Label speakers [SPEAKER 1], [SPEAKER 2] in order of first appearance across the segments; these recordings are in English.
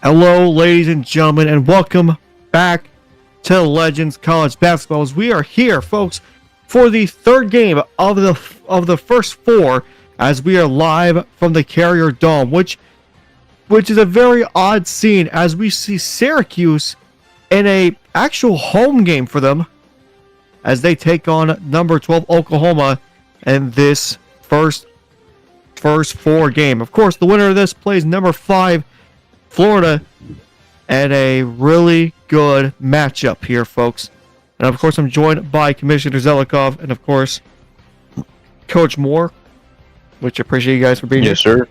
[SPEAKER 1] Hello, ladies and gentlemen, and welcome back to Legends College Basketball. As we are here, folks, for the third game of the first four, as we are live from the Carrier Dome, which is a very odd scene as we see Syracuse in a actual home game for them as they take on number 12 Oklahoma in this first four game. Of course, the winner of this plays number 5 Florida, and a really good matchup here, folks. And of course, I'm joined by Commissioner Zelikov and of course, Coach Moore, which I appreciate you guys for being here.
[SPEAKER 2] Yes, sir.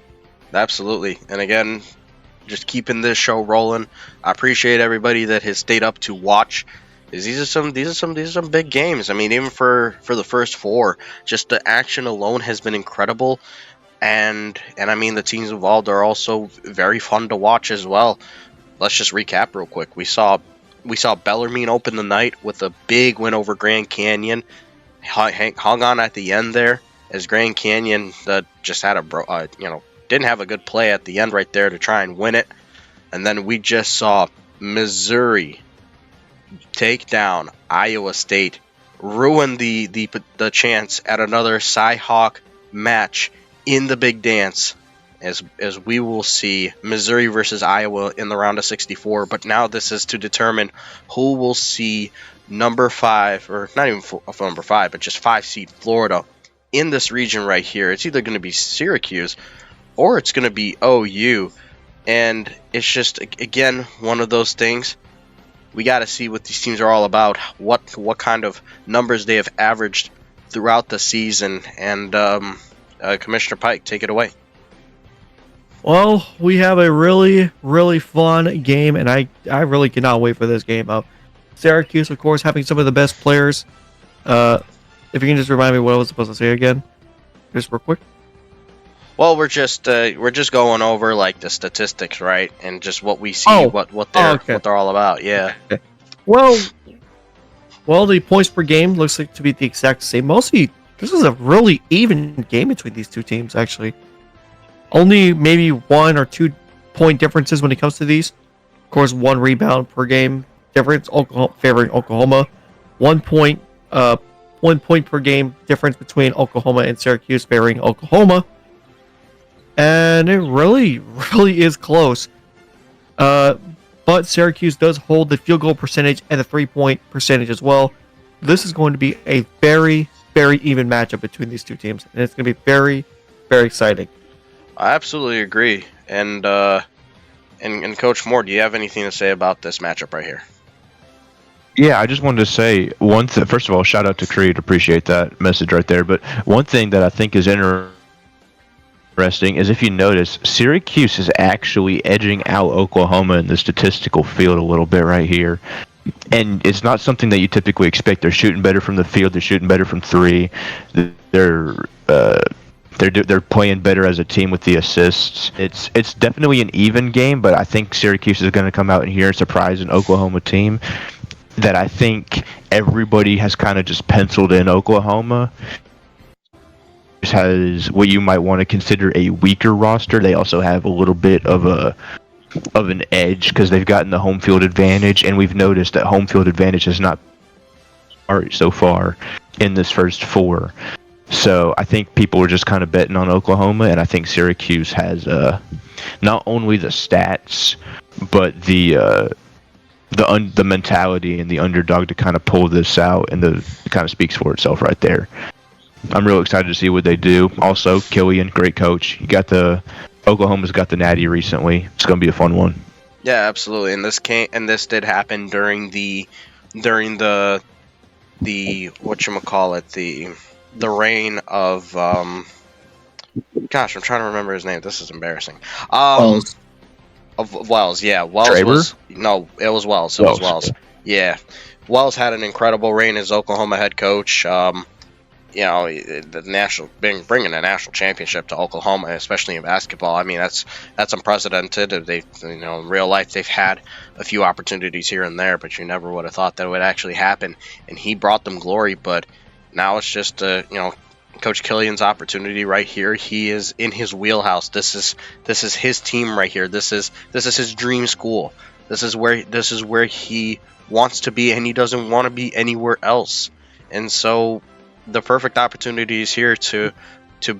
[SPEAKER 3] Absolutely. And again, just keeping this show rolling. I appreciate everybody that has stayed up to watch. These are some big games. I mean, even for the first four, just the action alone has been incredible. And I mean, the teams involved are also very fun to watch as well. Let's just recap real quick. We saw Bellarmine open the night with a big win over Grand Canyon. Hung on at the end there as Grand Canyon just had didn't have a good play at the end right there to try and win it. And then we just saw Missouri take down Iowa State, ruin the chance at another Cy-Hawk match in the big dance, as we will see Missouri versus Iowa in the round of 64. But now this is to determine who will see number 5, or not even number 5, but just 5 seed Florida in this region right here. It's either going to be Syracuse or it's going to be OU. And it's just, again, one of those things. We got to see what these teams are all about, what kind of numbers they have averaged throughout the season. And Commissioner Pike, take it away.
[SPEAKER 1] Well, we have a really, really fun game, and I really cannot wait for this game. Syracuse, of course, having some of the best players. If you can just remind me what I was supposed to say again, just real quick.
[SPEAKER 3] Well, we're just going over like the statistics, right, and just what we see, what they're all about. Yeah.
[SPEAKER 1] Okay. Well, the points per game looks like to be the exact same. Mostly, this is a really even game between these two teams, actually. Only maybe 1 or 2 point differences when it comes to these. Of course, 1 rebound per game difference, favoring Oklahoma. 1 point per game difference between Oklahoma and Syracuse, favoring Oklahoma. And it really, really is close. But Syracuse does hold the field goal percentage and the 3-point percentage as well. This is going to be a very, very even matchup between these two teams, and it's going to be very, very exciting.
[SPEAKER 3] I absolutely agree. And Coach Moore, do you have anything to say about this matchup right here?
[SPEAKER 2] Yeah, I just wanted to say first of all, shout out to Creed, appreciate that message right there. But one thing that I think is interesting is, if you notice, Syracuse is actually edging out Oklahoma in the statistical field a little bit right here. And it's not something that you typically expect. They're shooting better from the field. They're shooting better from 3. They're playing better as a team with the assists. It's definitely an even game, but I think Syracuse is going to come out in here and surprise an Oklahoma team that I think everybody has kind of just penciled in Oklahoma. Has what you might want to consider a weaker roster. They also have a little bit of an edge because they've gotten the home field advantage, and we've noticed that home field advantage has not so far in this first 4. So I think people are just kind of betting on Oklahoma, and I think Syracuse has not only the stats, but the mentality and the underdog to kind of pull this out, and it kind of speaks for itself right there. I'm real excited to see what they do. Also, Killian, great coach. Oklahoma's got the Natty recently. It's going to be a fun one.
[SPEAKER 3] Yeah, absolutely. And this did happen during the whatchamacallit, the reign of gosh, I'm trying to remember his name. This is embarrassing.
[SPEAKER 1] Wells.
[SPEAKER 3] Of Wells, yeah. Wells
[SPEAKER 2] Traber?
[SPEAKER 3] It was Wells. It was Wells. Yeah. Wells had an incredible reign as Oklahoma head coach. Bringing a national championship to Oklahoma, especially in basketball. I mean, that's unprecedented. In real life, they've had a few opportunities here and there, but you never would have thought that it would actually happen. And he brought them glory. But now it's just Coach Killian's opportunity right here. He is in his wheelhouse. This is his team right here. This is his dream school. This is where he wants to be, and he doesn't want to be anywhere else. And so the perfect opportunity is here to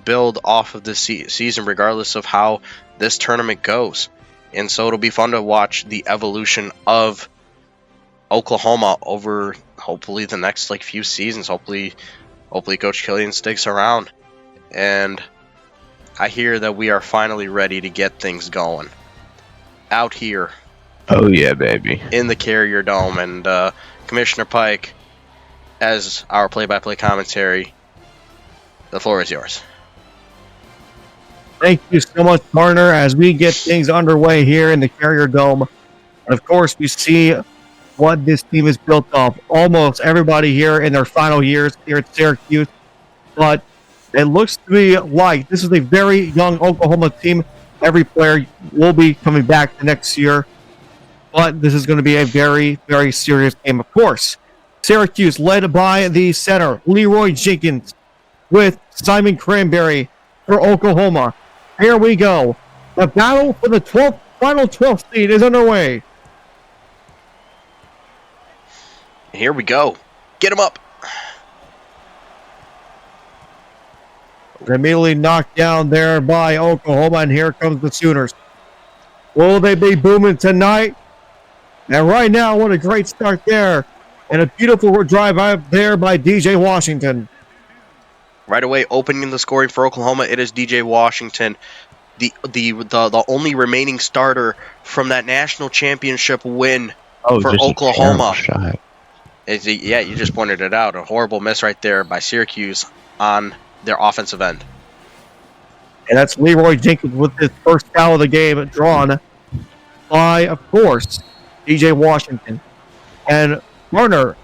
[SPEAKER 3] build off of this season, regardless of how this tournament goes. And so it'll be fun to watch the evolution of Oklahoma over hopefully the next few seasons. Hopefully Coach Killian sticks around. And I hear that we are finally ready to get things going out here.
[SPEAKER 2] Oh yeah, baby.
[SPEAKER 3] In the Carrier Dome. And Commissioner Pike, as our play-by-play commentary, the floor is yours.
[SPEAKER 1] Thank you so much, partner, as we get things underway here in the Carrier Dome. And of course, we see what this team is built of. Almost everybody here in their final years here at Syracuse. But it looks to be like this is a very young Oklahoma team. Every player will be coming back the next year. But this is going to be a very, very serious game, of course. Syracuse led by the center, Leroy Jenkins, with Simon Cranberry for Oklahoma. Here we go. The battle for the final 12th seed is underway.
[SPEAKER 3] Here we go. Get him up.
[SPEAKER 1] Immediately knocked down there by Oklahoma, and here comes the Sooners. Will they be booming tonight? And right now, what a great start there. And a beautiful drive out there by DJ Washington.
[SPEAKER 3] Right away, opening the scoring for Oklahoma, it is DJ Washington, the only remaining starter from that national championship win for Oklahoma. Yeah, you just pointed it out. A horrible miss right there by Syracuse on their offensive end.
[SPEAKER 1] And that's Leroy Jenkins with his first foul of the game, drawn by, of course, DJ Washington. And Marner,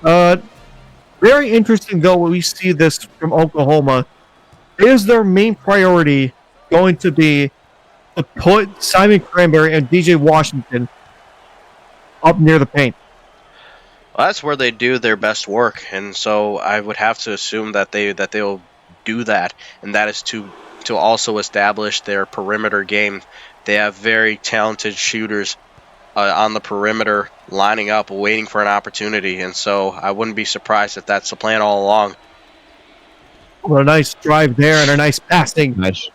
[SPEAKER 1] very interesting, though, when we see this from Oklahoma. Is their main priority going to be to put Simon Cranberry and DJ Washington up near the paint?
[SPEAKER 3] Well, that's where they do their best work, and so I would have to assume that they'll do that, and that is to also establish their perimeter game. They have very talented shooters on the perimeter, lining up, waiting for an opportunity, and so I wouldn't be surprised if that's the plan all along.
[SPEAKER 1] Well, a nice drive there and a nice passing.
[SPEAKER 2] Nice.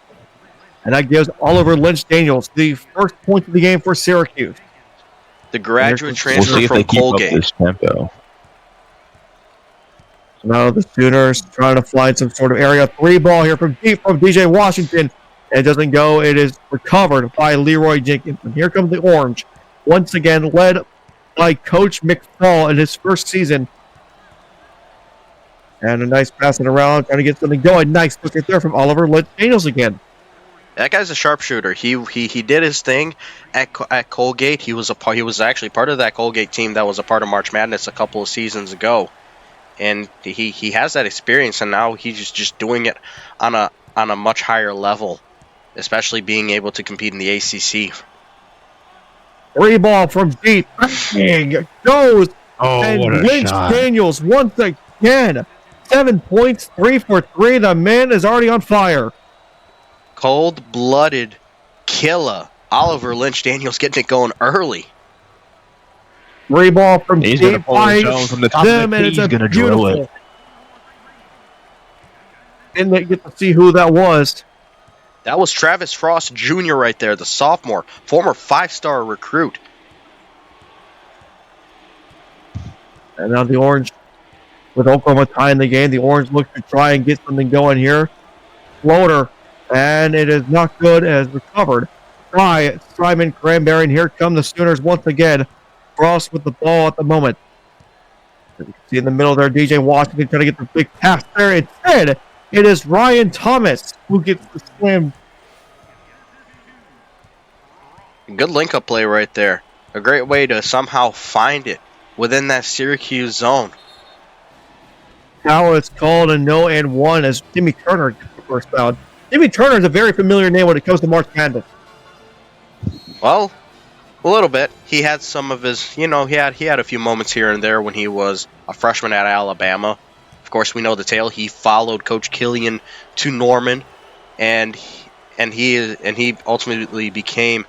[SPEAKER 1] And that gives Oliver Lynch-Daniels the first point of the game for Syracuse.
[SPEAKER 3] The graduate transfer from Colgate.
[SPEAKER 2] This tempo.
[SPEAKER 1] Now the Sooners trying to find some sort of area three ball here from deep from DJ Washington. It doesn't go. It is recovered by Leroy Jenkins. And here comes the Orange. Once again, led by Coach McFall in his first season. And a nice passing around, trying to get something going. Nice look right there from Oliver Lynch-Daniels again.
[SPEAKER 3] That guy's a sharpshooter. He did his thing at Colgate. He was actually part of that Colgate team that was a part of March Madness a couple of seasons ago, and he has that experience. And now he's just doing it on a much higher level, especially being able to compete in the ACC.
[SPEAKER 1] Three ball from deep. Bang, goes. And Lynch-Daniels once again. 7 points, 3 for 3. The man is already on fire.
[SPEAKER 3] Cold-blooded killer. Oliver Lynch-Daniels getting it going early.
[SPEAKER 1] Three ball from
[SPEAKER 2] He's
[SPEAKER 1] deep by
[SPEAKER 2] from the top
[SPEAKER 1] them,
[SPEAKER 2] of the
[SPEAKER 1] and it's
[SPEAKER 2] he's
[SPEAKER 1] a
[SPEAKER 2] gonna
[SPEAKER 1] beautiful.
[SPEAKER 2] drill it.
[SPEAKER 1] Didn't get to see who that was.
[SPEAKER 3] That was Travis Frost Jr. right there, the sophomore, former 5-star recruit.
[SPEAKER 1] And now the Orange, with Oklahoma tying the game, the Orange look to try and get something going here. Floater, and it is not good as recovered by Simon Cranberry. And here come the Sooners once again. Frost with the ball at the moment. You can see in the middle there, DJ Washington trying to get the big pass there. Instead, it is Ryan Thomas who gets the slam.
[SPEAKER 3] Good link-up play right there. A great way to somehow find it within that Syracuse zone.
[SPEAKER 1] Now it's called a no and one as Jimmy Turner gets the first foul. Jimmy Turner is a very familiar name when it comes to March Madness.
[SPEAKER 3] Well, a little bit. He had some of his, he had a few moments here and there when he was a freshman at Alabama Of course, we know the tale. He followed Coach Killian to Norman, and he ultimately became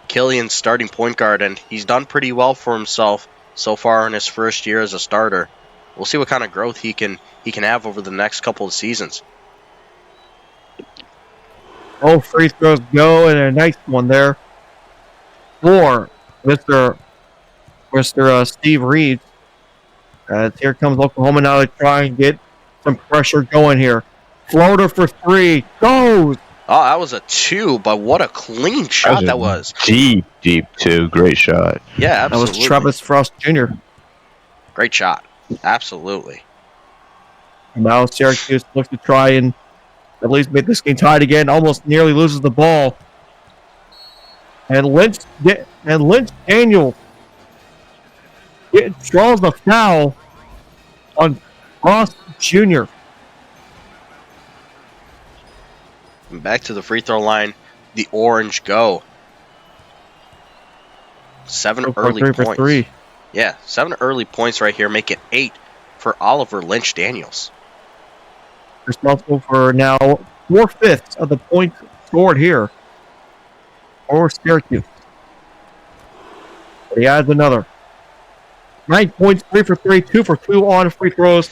[SPEAKER 3] Killian's starting point guard, and he's done pretty well for himself so far in his first year as a starter. We'll see what kind of growth he can have over the next couple of seasons.
[SPEAKER 1] Both free throws go, and a nice one there for Mr. Steve Reeves. As here comes Oklahoma now to try and get some pressure going here. Floater for three. Goes!
[SPEAKER 3] Oh, that was a 2, but what a clean shot that was.
[SPEAKER 2] Deep 2. Great shot.
[SPEAKER 3] Yeah, absolutely.
[SPEAKER 1] That was Travis Frost Jr.
[SPEAKER 3] Great shot. Absolutely.
[SPEAKER 1] And now Syracuse looks to try and at least make this game tied again. Almost nearly loses the ball. And Lynch Daniel draws the foul on Frost Jr.
[SPEAKER 3] And back to the free throw line, the Orange go. 7 early points.
[SPEAKER 1] 3.
[SPEAKER 3] Yeah, 7 early points right here, make it 8 for Oliver Lynch Daniels.
[SPEAKER 1] Responsible for now 4/5 of the points scored here for Syracuse. But he adds another 9 points, 3 for 3, 2 for 2 on free throws.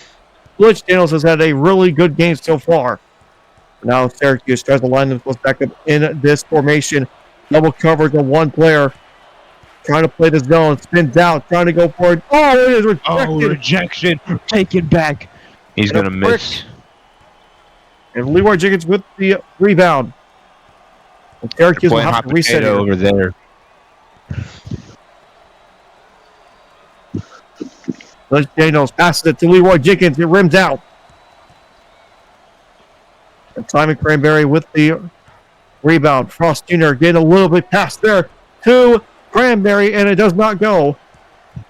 [SPEAKER 1] Lynch Daniels has had a really good game so far. Now Syracuse tries to line themselves back up in this formation. Double coverage on one player. Trying to play the zone. Spins out. Trying to go for it. Oh, it is rejected.
[SPEAKER 2] Oh, rejection. Take it back. He's going to miss.
[SPEAKER 1] And Leroy Jenkins with the rebound. And Syracuse will have to reset it
[SPEAKER 2] over there.
[SPEAKER 1] Lynch Daniels passes it to Leroy Jenkins. It rims out. And Simon Cranberry with the rebound. Frost Jr. getting a little bit past there to Cranberry, and it does not go.
[SPEAKER 3] A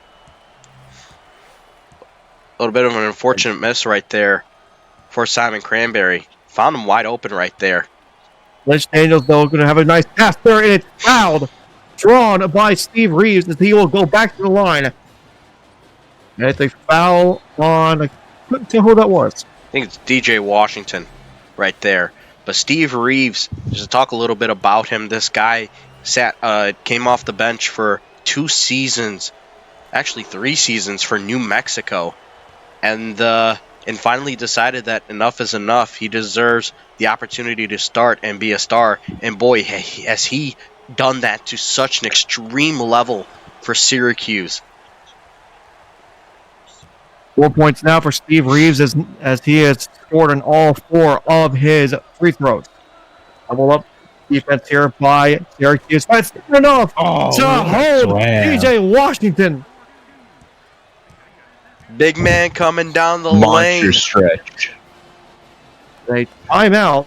[SPEAKER 3] little bit of an unfortunate miss right there for Simon Cranberry. Found him wide open right there.
[SPEAKER 1] Lynch Daniels, though, going to have a nice pass there, and it's fouled. Drawn by Steve Reeves as he will go back to the line. And it's a foul on, I couldn't tell who that was.
[SPEAKER 3] I think it's DJ Washington right there. But Steve Reeves, just to talk a little bit about him, this guy came off the bench for 2 seasons, actually 3 seasons for New Mexico, and finally decided that enough is enough. He deserves the opportunity to start and be a star. And boy, has he done that to such an extreme level for Syracuse.
[SPEAKER 1] 4 points now for Steve Reeves as he has scored on all 4 of his free throws. Double up defense here by Syracuse. That's enough to hold DJ Washington.
[SPEAKER 3] Big man coming down the
[SPEAKER 2] Monster
[SPEAKER 3] lane.
[SPEAKER 2] Stretch.
[SPEAKER 1] A timeout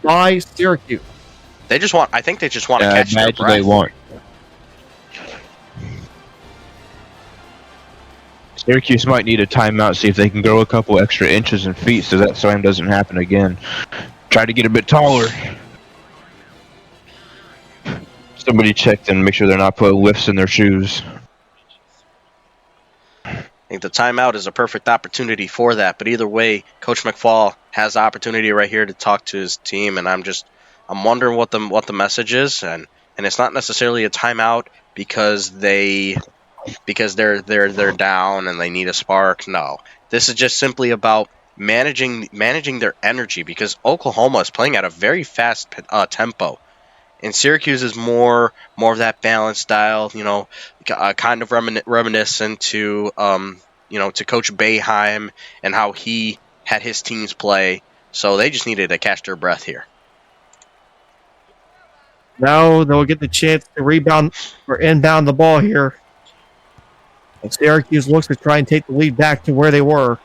[SPEAKER 1] by Syracuse.
[SPEAKER 3] I think they just want to catch their breath.
[SPEAKER 2] They want. Syracuse might need a timeout, see if they can grow a couple extra inches and feet so that slam doesn't happen again. Try to get a bit taller. Somebody checked and make sure they're not putting lifts in their shoes.
[SPEAKER 3] I think the timeout is a perfect opportunity for that. But either way, Coach McFall has the opportunity right here to talk to his team, and I'm wondering what the message is, and it's not necessarily a timeout because they're down and they need a spark. No, this is just simply about managing their energy, because Oklahoma is playing at a very fast tempo, and Syracuse is more of that balanced style, kind of reminiscent to to Coach Boeheim and how he had his teams play. So they just needed to catch their breath here.
[SPEAKER 1] Now they'll get the chance to rebound or inbound the ball here. And Syracuse looks to try and take the lead back to where they were.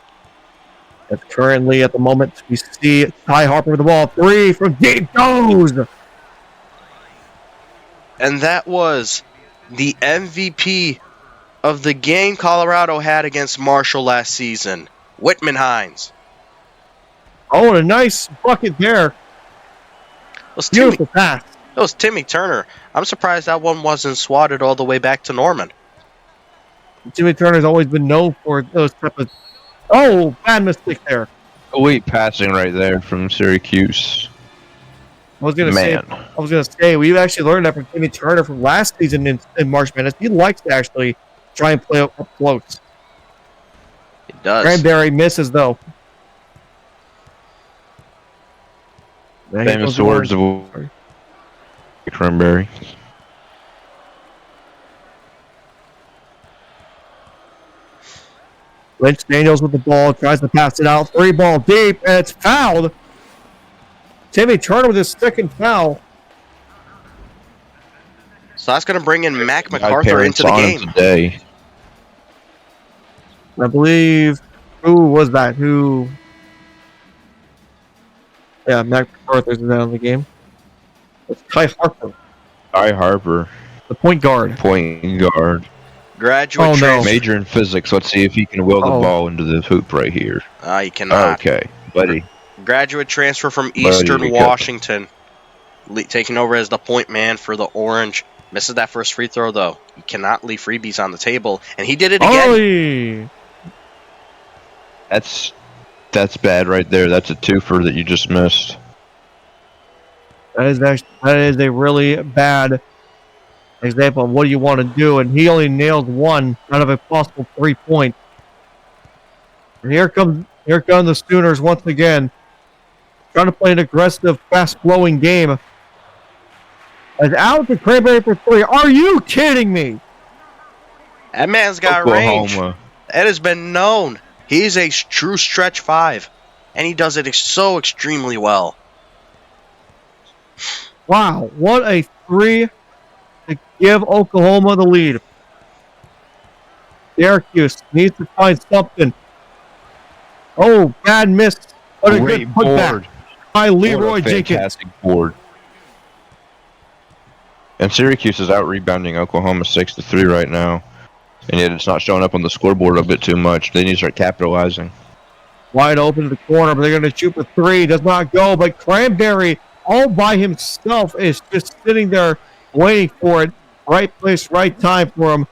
[SPEAKER 1] As currently at the moment we see Ty Harper with the ball. 3 from deep goes.
[SPEAKER 3] And that was the MVP of the game Colorado had against Marshall last season, Whitman Hines.
[SPEAKER 1] Oh, and a nice bucket there. Beautiful pass.
[SPEAKER 3] That was Timmy Turner. I'm surprised that one wasn't swatted all the way back to Norman.
[SPEAKER 1] Timmy Turner's always been known for those type of Oh, bad mistake there.
[SPEAKER 2] Elite passing right there from Syracuse.
[SPEAKER 1] I was gonna
[SPEAKER 2] Man.
[SPEAKER 1] say we actually learned that from Timmy Turner from last season in March Madness. He likes to actually try and play up close.
[SPEAKER 3] It does.
[SPEAKER 1] Cranberry misses though. There he
[SPEAKER 2] Famous
[SPEAKER 1] goes the
[SPEAKER 2] words
[SPEAKER 1] orange.
[SPEAKER 2] of Cranberry.
[SPEAKER 1] Lynch Daniels with the ball, tries to pass it out. 3-ball deep, and it's fouled. Timmy Turner with his second foul.
[SPEAKER 3] So that's going to bring in Mac
[SPEAKER 2] My
[SPEAKER 3] MacArthur
[SPEAKER 2] parents
[SPEAKER 3] into the
[SPEAKER 2] on him
[SPEAKER 3] game.
[SPEAKER 2] today.
[SPEAKER 1] I believe, who was that? Yeah, Mac MacArthur's in the game. It's Kai Harper,
[SPEAKER 2] Ty Harper,
[SPEAKER 1] the point guard.
[SPEAKER 2] point guard.
[SPEAKER 3] Graduate
[SPEAKER 1] Oh, no.
[SPEAKER 3] transfer.
[SPEAKER 2] Major in physics. Let's see if he can will the ball into the hoop right here.
[SPEAKER 3] You cannot.
[SPEAKER 2] Okay, buddy.
[SPEAKER 3] Graduate transfer from
[SPEAKER 2] Buddy,
[SPEAKER 3] Eastern
[SPEAKER 2] we cut.
[SPEAKER 3] Washington. Taking over as the point man for the Orange. Misses that first free throw, though. You cannot leave freebies on the table. And he did it again.
[SPEAKER 1] Oy.
[SPEAKER 2] That's bad right there. That's a twofer that you just missed.
[SPEAKER 1] That is a really bad example of what you want to do, and he only nails one out of a possible 3 point. And here come the Sooners once again, trying to play an aggressive, fast-flowing game. As out to Cranberry for 3. Are you kidding me?
[SPEAKER 3] That man's got range. It has been known. He's a true stretch 5, and he does it so extremely well.
[SPEAKER 1] Wow, what a 3 to give Oklahoma the lead. Syracuse needs to find something. Oh, bad miss. What a
[SPEAKER 2] Great
[SPEAKER 1] good putback
[SPEAKER 2] board
[SPEAKER 1] by Leroy Jenkins.
[SPEAKER 2] Fantastic board. And Syracuse is out rebounding Oklahoma 6-3 right now. And yet it's not showing up on the scoreboard a bit too much. They need to start capitalizing.
[SPEAKER 1] Wide open to the corner, but they're going to shoot for 3. Does not go, but Cranberry all by himself is just sitting there waiting for it. Right place, right time for him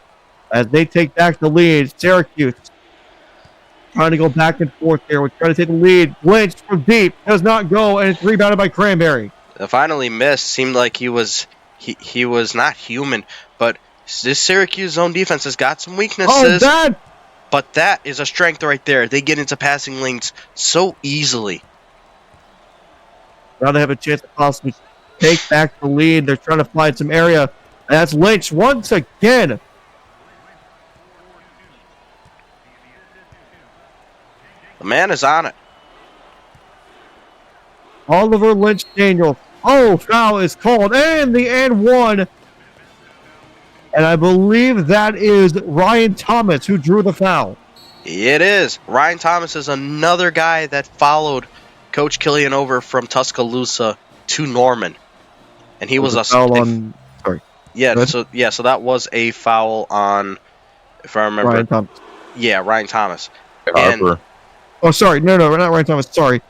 [SPEAKER 1] as they take back the lead. Syracuse trying to go back and forth there. We're trying to take the lead. Lynch from deep. Does not go, and it's rebounded by Cranberry.
[SPEAKER 3] Finally missed. Seemed like he was not human, but this Syracuse zone defense has got some weaknesses. But that is a strength right there. They get into passing lanes so easily.
[SPEAKER 1] Now they have a chance to possibly take back the lead. They're trying to find some area. And that's Lynch once again.
[SPEAKER 3] The man is on it.
[SPEAKER 1] Oliver Lynch Daniel. Oh, foul is called. And the and one. And I believe that is Ryan Thomas who drew the foul.
[SPEAKER 3] It is. Ryan Thomas is another guy that followed Coach Killian over from Tuscaloosa to Norman. And he was a
[SPEAKER 1] foul on. Sorry.
[SPEAKER 3] Yeah, so that was a foul on, if I remember.
[SPEAKER 1] Ryan Thomas.
[SPEAKER 3] Yeah, Ryan Thomas.
[SPEAKER 2] Harper.
[SPEAKER 1] Oh, sorry. No, not Ryan Thomas. Sorry.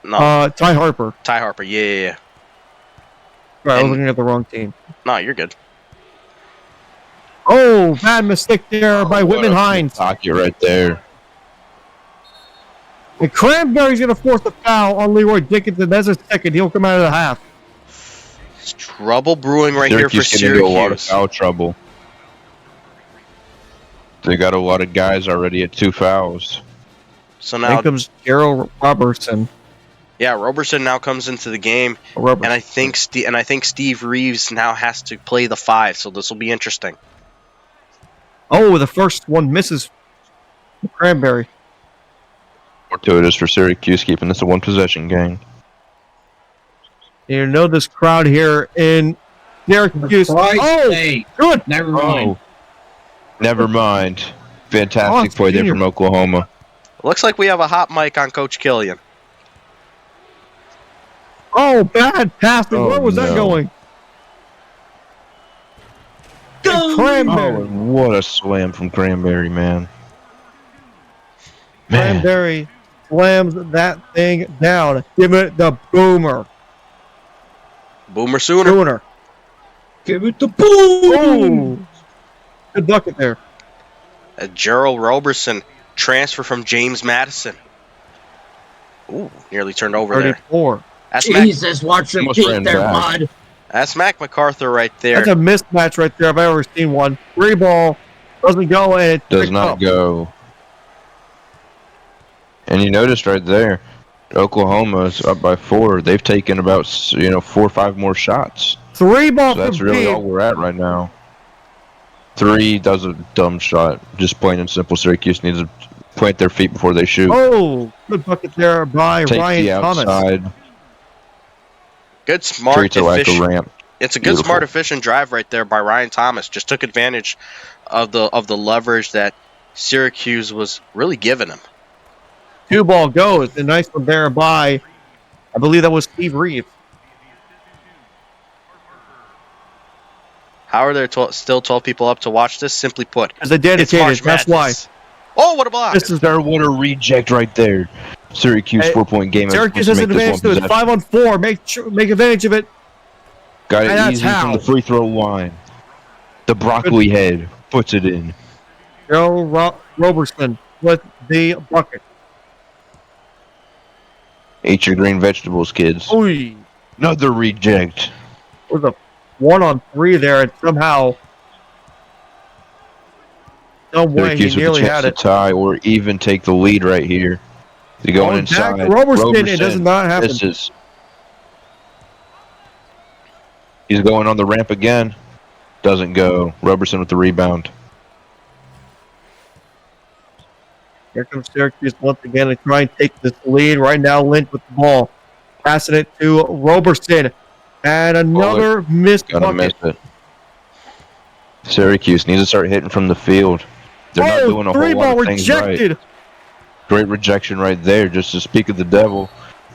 [SPEAKER 3] No.
[SPEAKER 1] Ty Harper.
[SPEAKER 3] Ty Harper. Yeah.
[SPEAKER 1] Right, I was looking at the wrong team.
[SPEAKER 3] No, you're good.
[SPEAKER 1] Oh, bad mistake there by Whitman Hines.
[SPEAKER 2] Pocket right there.
[SPEAKER 1] And Cranberry's going to force the foul on Leroy Dickinson. That's a second. He'll come out of the half.
[SPEAKER 3] It's trouble brewing right here for
[SPEAKER 2] Syracuse getting into a lot of
[SPEAKER 3] Syracuse.
[SPEAKER 2] foul trouble. They got a lot of guys already at 2 fouls.
[SPEAKER 3] So now
[SPEAKER 1] Here comes Gerald Robertson.
[SPEAKER 3] Yeah, Robertson now comes into the game, and I think Steve Reeves now has to play the 5. So this will be interesting.
[SPEAKER 1] Oh, the first one misses Cranberry.
[SPEAKER 2] Fortuitous for Syracuse, keeping this a 1-possession game.
[SPEAKER 1] You know this crowd here in Syracuse. Oh, good.
[SPEAKER 4] Never mind.
[SPEAKER 2] Never mind. Fantastic play there from Oklahoma.
[SPEAKER 3] Looks like we have a hot mic on Coach Killian.
[SPEAKER 1] Oh, bad passing. Where was that going? Cranberry.
[SPEAKER 2] Oh, what a slam from Cranberry, man.
[SPEAKER 1] Cranberry slams that thing down. Give it the boomer.
[SPEAKER 3] Boomer Sooner.
[SPEAKER 4] Give it the boom!
[SPEAKER 1] Oh, good bucket there.
[SPEAKER 3] Gerald Robertson transfer from James Madison. Ooh, nearly turned over there.
[SPEAKER 1] 34.
[SPEAKER 3] That's Mac,
[SPEAKER 4] Jesus, watch your
[SPEAKER 2] Almost
[SPEAKER 4] feet
[SPEAKER 2] ran
[SPEAKER 4] there,
[SPEAKER 2] back.
[SPEAKER 4] bud.
[SPEAKER 3] that's Mac MacArthur right there.
[SPEAKER 1] That's a mismatch right there if I've ever seen one. Free ball doesn't go and it's
[SPEAKER 2] Does
[SPEAKER 1] picked
[SPEAKER 2] not
[SPEAKER 1] up.
[SPEAKER 2] go. And you noticed right there, Oklahoma's up by 4. They've taken about 4 or 5 more shots.
[SPEAKER 1] 3 ball
[SPEAKER 2] So that's
[SPEAKER 1] from
[SPEAKER 2] really
[SPEAKER 1] deep.
[SPEAKER 2] all we're at right now. 3 does a dumb shot. Just plain and simple. Syracuse needs to plant their feet before they shoot.
[SPEAKER 1] Oh, good bucket there by
[SPEAKER 2] Take
[SPEAKER 1] Ryan
[SPEAKER 2] the
[SPEAKER 1] Thomas.
[SPEAKER 2] outside.
[SPEAKER 3] Good, smart,
[SPEAKER 2] Treats it like a
[SPEAKER 3] efficient.
[SPEAKER 2] ramp.
[SPEAKER 3] It's a good,
[SPEAKER 2] Beautiful.
[SPEAKER 3] smart, efficient drive right there by Ryan Thomas. Just took advantage of the leverage that Syracuse was really giving him.
[SPEAKER 1] 2 ball goes. A nice one there by, I believe that was Steve Reeves.
[SPEAKER 3] How are there still 12 people up to watch this? Simply put,
[SPEAKER 1] As a
[SPEAKER 3] it's
[SPEAKER 1] dedicated,
[SPEAKER 3] March
[SPEAKER 1] that's why.
[SPEAKER 3] Madness. Oh, what a block!
[SPEAKER 1] This is
[SPEAKER 2] There, what a reject right there. Syracuse
[SPEAKER 1] Hey,
[SPEAKER 2] 4-point game.
[SPEAKER 1] Syracuse
[SPEAKER 2] Supposed
[SPEAKER 1] has
[SPEAKER 2] to
[SPEAKER 1] an
[SPEAKER 2] make this
[SPEAKER 1] advantage
[SPEAKER 2] one
[SPEAKER 1] to it.
[SPEAKER 2] possession.
[SPEAKER 1] 5-on-4. Make advantage of it.
[SPEAKER 2] Got
[SPEAKER 1] And
[SPEAKER 2] it
[SPEAKER 1] that's
[SPEAKER 2] easy from
[SPEAKER 1] how.
[SPEAKER 2] the free throw line. The broccoli head puts it in.
[SPEAKER 1] Joe Roberson with the bucket.
[SPEAKER 2] Eat your green vegetables, kids.
[SPEAKER 1] Oy.
[SPEAKER 2] Another reject.
[SPEAKER 1] Was a 1-on-3 there, and somehow, some way, he
[SPEAKER 2] Syracuse with a
[SPEAKER 1] nearly
[SPEAKER 2] chance
[SPEAKER 1] had
[SPEAKER 2] to
[SPEAKER 1] it.
[SPEAKER 2] tie or even take the lead right here. They're going
[SPEAKER 1] Back
[SPEAKER 2] inside.
[SPEAKER 1] to Roberson, it does not happen.
[SPEAKER 2] misses. He's going on the ramp again. Doesn't go. Roberson with the rebound.
[SPEAKER 1] Here comes Syracuse once again to try and take this lead. Right now, Lynch with the ball. Passing it to Roberson. And another missed
[SPEAKER 2] Gonna miss
[SPEAKER 1] bucket.
[SPEAKER 2] it. Syracuse needs to start hitting from the field. They're not doing a whole
[SPEAKER 1] 3
[SPEAKER 2] lot
[SPEAKER 1] ball
[SPEAKER 2] of things right.
[SPEAKER 1] rejected.
[SPEAKER 2] Great rejection right there, just to speak of the devil.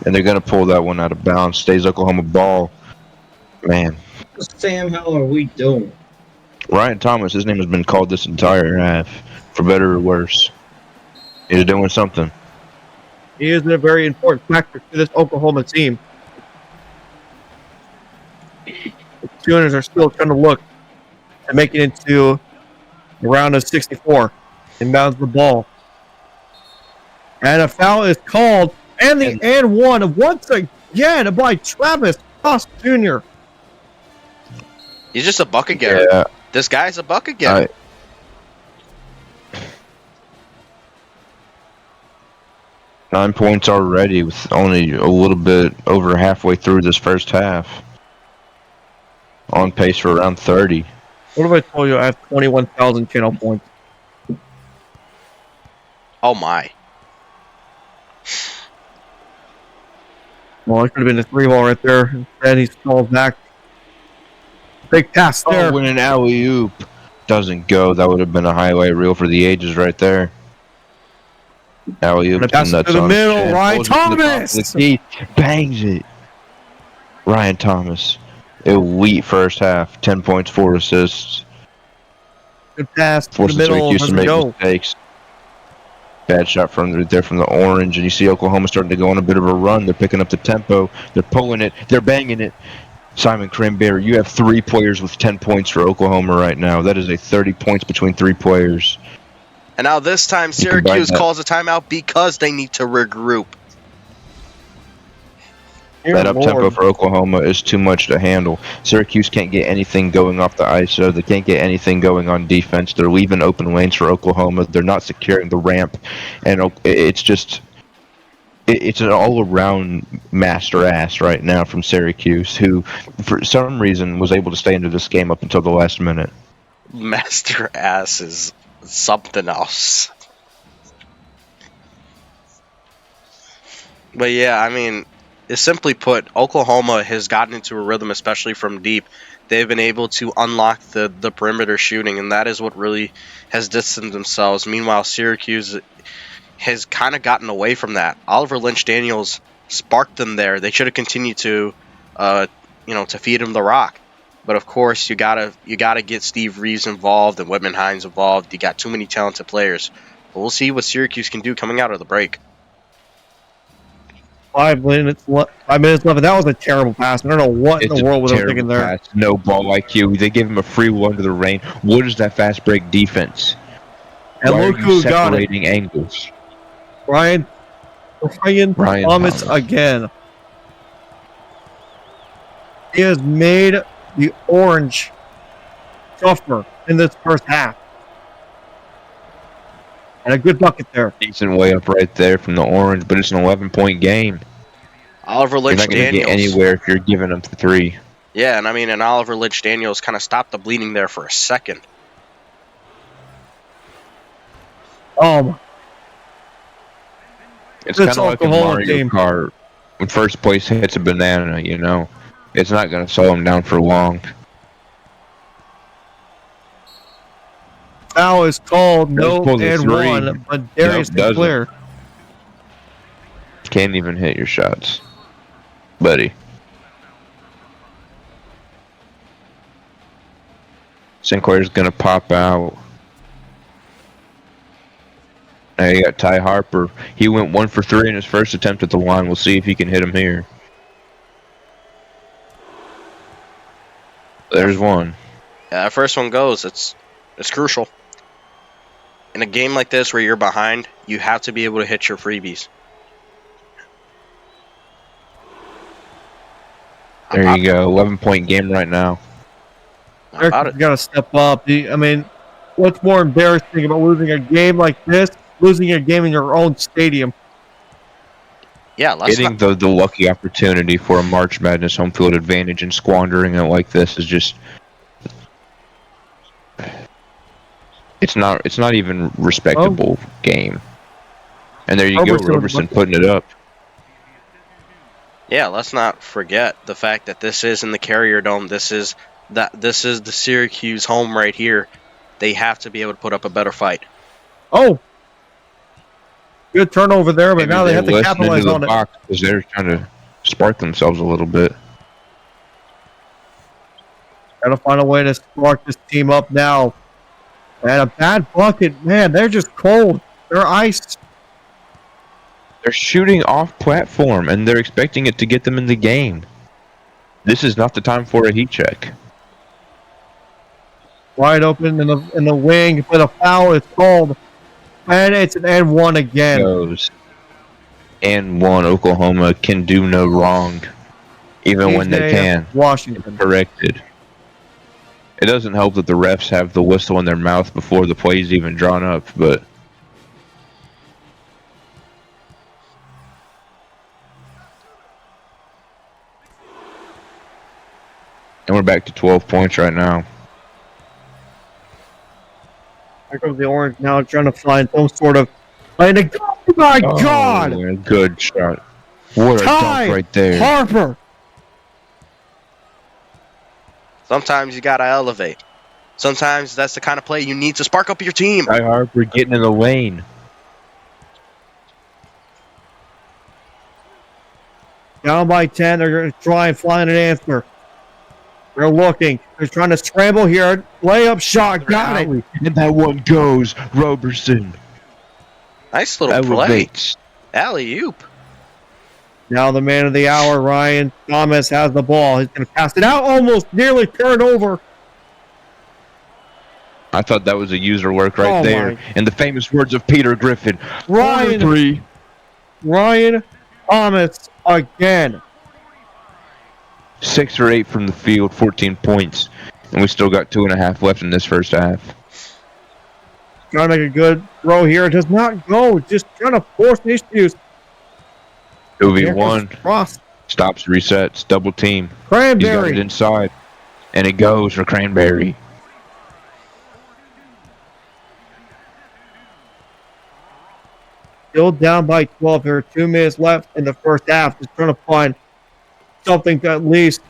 [SPEAKER 2] And they're going to pull that one out of bounds. Stays Oklahoma ball. Man.
[SPEAKER 4] What the Sam hell are we doing?
[SPEAKER 2] Ryan Thomas, his name has been called this entire half, for better or worse. He's doing something.
[SPEAKER 1] He is a very important factor to this Oklahoma team. The Sooners are still trying to look to make it into the round of 64. Inbounds the ball. And a foul is called. And the and one once again by Travis Ross Jr.
[SPEAKER 3] He's just a bucket getter.
[SPEAKER 2] Yeah.
[SPEAKER 3] This guy's a bucket getter.
[SPEAKER 2] 9 points already with only a little bit over halfway through this first half. On pace for around 30.
[SPEAKER 1] What if I told you I have 21,000 channel points?
[SPEAKER 3] Oh my.
[SPEAKER 1] Well, it could have been a 3 ball right there. Instead, he falls back. Big pass there.
[SPEAKER 2] Oh, when an alley-oop doesn't go, that would have been a highlight reel for the ages right there. Alley-oop
[SPEAKER 1] And a pass to the middle. Ryan Thomas!
[SPEAKER 2] Bangs it. Ryan Thomas. Elite first half. 10 points, 4 assists.
[SPEAKER 1] Good pass to the
[SPEAKER 2] Forces
[SPEAKER 1] middle.
[SPEAKER 2] Syracuse to
[SPEAKER 1] Doesn't
[SPEAKER 2] make
[SPEAKER 1] go.
[SPEAKER 2] mistakes. Bad shot from the orange, and you see Oklahoma starting to go on a bit of a run. They're picking up the tempo. They're pulling it. They're banging it. Simon Cranberry, you have 3 players with 10 points for Oklahoma right now. That is a 30 points between 3 players.
[SPEAKER 3] And now this time
[SPEAKER 2] You combine
[SPEAKER 3] Syracuse
[SPEAKER 2] that.
[SPEAKER 3] calls a timeout because they need to regroup.
[SPEAKER 1] Dear
[SPEAKER 2] That up-tempo
[SPEAKER 1] Lord.
[SPEAKER 2] for Oklahoma is too much to handle. Syracuse can't get anything going off the ISO. They can't get anything going on defense. They're leaving open lanes for Oklahoma. They're not securing the ramp. And it's just... It's an all-around master ass right now from Syracuse, who, for some reason, was able to stay into this game up until the last minute.
[SPEAKER 3] Master ass is something else. But yeah, I mean, simply put, Oklahoma has gotten into a rhythm, especially from deep. They've been able to unlock the perimeter shooting, and that is what really has distanced themselves. Meanwhile, Syracuse has kind of gotten away from that. Oliver Lynch-Daniels sparked them there. They should have continued to, to feed him the rock. But of course, you gotta get Steve Reeves involved and Whitman Hines involved. You got too many talented players. But we'll see what Syracuse can do coming out of the break.
[SPEAKER 1] 5 minutes left. That was a terrible pass. I don't know what in the world was I thinking there.
[SPEAKER 2] Pass. No ball IQ. They gave him a free one to the rain. What is that fast break defense?
[SPEAKER 1] And
[SPEAKER 2] Why
[SPEAKER 1] look
[SPEAKER 2] are you
[SPEAKER 1] who got it.
[SPEAKER 2] separating angles?
[SPEAKER 1] Ryan Thomas again. He has made the orange tougher in this first half. And a good bucket there.
[SPEAKER 2] Decent way up right there from the orange, but it's an 11-point game.
[SPEAKER 3] Oliver
[SPEAKER 2] You're not going to get
[SPEAKER 3] Lynch-Daniels.
[SPEAKER 2] anywhere if you're giving them the 3.
[SPEAKER 3] Yeah, and I mean, and Oliver Lynch-Daniels kind of stopped the bleeding there for a second.
[SPEAKER 2] It's kind
[SPEAKER 1] This
[SPEAKER 2] of like in
[SPEAKER 1] alcoholic
[SPEAKER 2] Mario
[SPEAKER 1] team.
[SPEAKER 2] Kart. When first place hits a banana, you know, it's not going to slow them down for long.
[SPEAKER 1] Foul is called.
[SPEAKER 2] Does
[SPEAKER 1] No
[SPEAKER 2] pull the
[SPEAKER 1] and
[SPEAKER 2] 3.
[SPEAKER 1] one. But Darius
[SPEAKER 2] Nope,
[SPEAKER 1] can clear.
[SPEAKER 2] Can't even hit your shots, buddy. Sinclair's gonna pop out. Now you got Ty Harper. He went 1 for 3 in his first attempt at the line. We'll see if he can hit him here. There's one.
[SPEAKER 3] Yeah, that first one goes. It's crucial. In a game like this where you're behind, you have to be able to hit your freebies.
[SPEAKER 2] There you go. 11-point game right now.
[SPEAKER 3] How about
[SPEAKER 1] Eric's
[SPEAKER 3] it?
[SPEAKER 1] got to step up. I mean, what's more embarrassing about losing a game like this? Losing a game in your own stadium.
[SPEAKER 3] Yeah, let's
[SPEAKER 2] Getting
[SPEAKER 3] not.
[SPEAKER 2] the lucky opportunity for a March Madness home field advantage and squandering it like this is just. It's not even respectable game. And there you go, Roberson putting it up.
[SPEAKER 3] Yeah, let's not forget the fact that this is in the Carrier Dome. This is the Syracuse home right here. They have to be able to put up a better fight.
[SPEAKER 1] Oh, good turnover there, but
[SPEAKER 2] Maybe
[SPEAKER 1] now they have to
[SPEAKER 2] listening
[SPEAKER 1] capitalize
[SPEAKER 2] to the
[SPEAKER 1] on it.
[SPEAKER 2] box because they're trying to spark themselves a little bit.
[SPEAKER 1] Got to find a way to spark this team up now. And a bad bucket, man. They're just cold. They're iced.
[SPEAKER 2] They're shooting off platform, and they're expecting it to get them in the game. This is not the time for a heat check.
[SPEAKER 1] Wide open in the wing, but a foul is called. And it's an and one again.
[SPEAKER 2] Goes. And 1, Oklahoma can do no wrong, even when they can.
[SPEAKER 1] Washington.
[SPEAKER 2] Corrected. It doesn't help that the refs have the whistle in their mouth before the play's even drawn up, but... And we're back to 12 points right now.
[SPEAKER 1] Here comes the orange now, trying to find some sort of. Oh my God!
[SPEAKER 2] Oh, good shot. What a
[SPEAKER 1] Ty
[SPEAKER 2] dunk right there.
[SPEAKER 1] Harper!
[SPEAKER 3] Sometimes you gotta elevate. Sometimes that's the kind of play you need to spark up your team.
[SPEAKER 2] Ty Harper getting in the lane.
[SPEAKER 1] Down by 10, they're going to try and find an answer. They're looking. They're trying to scramble here. Layup shot. Got it.
[SPEAKER 2] And that one goes. Roberson.
[SPEAKER 3] Nice little play.
[SPEAKER 2] Elevates.
[SPEAKER 3] Alley-oop.
[SPEAKER 1] Now the man of the hour, Ryan Thomas, has the ball. He's going to pass it out. Almost nearly turned over.
[SPEAKER 2] I thought that was a user work right there. And the famous words of Peter Griffin.
[SPEAKER 1] Ryan Thomas again.
[SPEAKER 2] 6 or 8 from the field, 14 points. And we still got 2.5 left in this first half.
[SPEAKER 1] Trying to make a good throw here. It does not go. Just trying to force issues.
[SPEAKER 2] 2v1. Stops, resets, double team.
[SPEAKER 1] Cranberry.
[SPEAKER 2] He's got it inside. And it goes for Cranberry.
[SPEAKER 1] Still down by 12 here. 2 minutes left in the first half. Just trying to find something to at least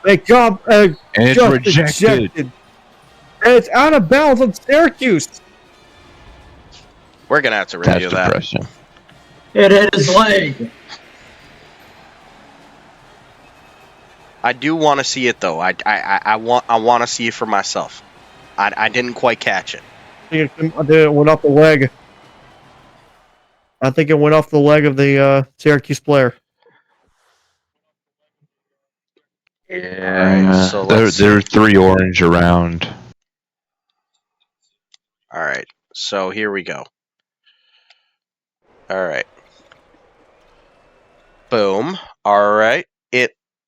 [SPEAKER 1] make up. And
[SPEAKER 2] it's rejected.
[SPEAKER 1] And it's out of bounds on Syracuse.
[SPEAKER 3] We're going to have to review
[SPEAKER 2] That's
[SPEAKER 3] that.
[SPEAKER 2] depressing.
[SPEAKER 4] It hit his leg.
[SPEAKER 3] I do want to see it, though. I want to see it for myself. I didn't quite catch it.
[SPEAKER 1] I think it went off the leg. I think it went off the leg of the Syracuse player.
[SPEAKER 2] Yeah,
[SPEAKER 3] right, so
[SPEAKER 2] there are 3 orange around.
[SPEAKER 3] All right. So here we go. All right. Boom. All right.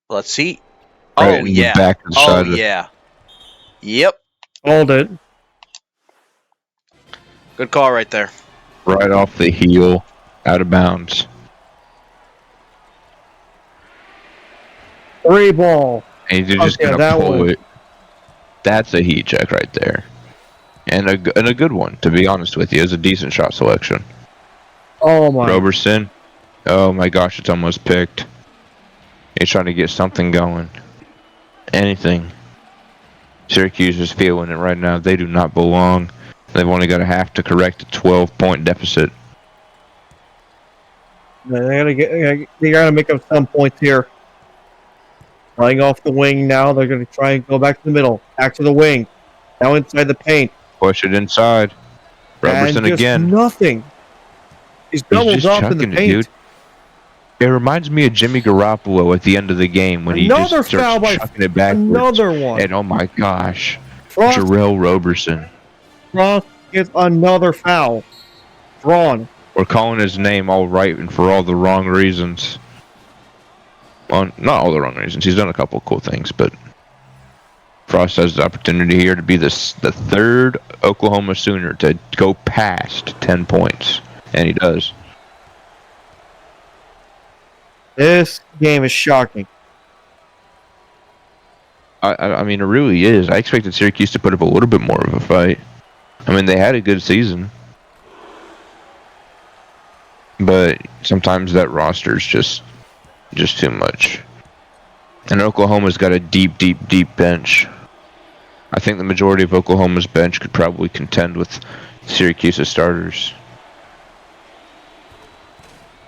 [SPEAKER 3] Let's see.
[SPEAKER 2] Right
[SPEAKER 3] Oh
[SPEAKER 2] in the
[SPEAKER 3] yeah.
[SPEAKER 2] back of the
[SPEAKER 3] Oh
[SPEAKER 2] side of
[SPEAKER 3] yeah. Yep.
[SPEAKER 1] Hold it.
[SPEAKER 3] Good call right there.
[SPEAKER 2] right off the heel, out of bounds.
[SPEAKER 1] 3 ball.
[SPEAKER 2] And you're just
[SPEAKER 1] Okay,
[SPEAKER 2] gonna
[SPEAKER 1] that
[SPEAKER 2] pull
[SPEAKER 1] one.
[SPEAKER 2] it. That's a heat check right there, and a good one. To be honest with you, it was a decent shot selection.
[SPEAKER 1] Oh my.
[SPEAKER 2] Roberson. Oh my gosh, it's almost picked. He's trying to get something going. Anything. Syracuse is feeling it right now. They do not belong. They've only got a half to correct a 12-point deficit.
[SPEAKER 1] They gotta make up some points here. Playing off the wing now. They're gonna try and go back to the middle. Back to the wing. Now inside the paint.
[SPEAKER 2] Push it inside. Roberson
[SPEAKER 1] And just
[SPEAKER 2] again.
[SPEAKER 1] nothing. He's
[SPEAKER 2] He's
[SPEAKER 1] doubled
[SPEAKER 2] just
[SPEAKER 1] up in the
[SPEAKER 2] chucking it,
[SPEAKER 1] paint.
[SPEAKER 2] dude. It reminds me of Jimmy Garoppolo at the end of the game when
[SPEAKER 1] Another
[SPEAKER 2] he just
[SPEAKER 1] foul
[SPEAKER 2] starts
[SPEAKER 1] by
[SPEAKER 2] chucking it backwards.
[SPEAKER 1] another one.
[SPEAKER 2] And oh my gosh,
[SPEAKER 1] Frost,
[SPEAKER 2] Jarrell Roberson.
[SPEAKER 1] Frost gets another foul. Drawn.
[SPEAKER 2] We're calling his name all right and for all the wrong reasons. Well, not all the wrong reasons. He's done a couple of cool things, but Frost has the opportunity here to be the third Oklahoma Sooner to go past 10 points, and he does.
[SPEAKER 1] This game is shocking.
[SPEAKER 2] I mean, it really is. I expected Syracuse to put up a little bit more of a fight. I mean, they had a good season. But sometimes that roster's just too much. And Oklahoma's got a deep bench. I think the majority of Oklahoma's bench could probably contend with Syracuse's starters.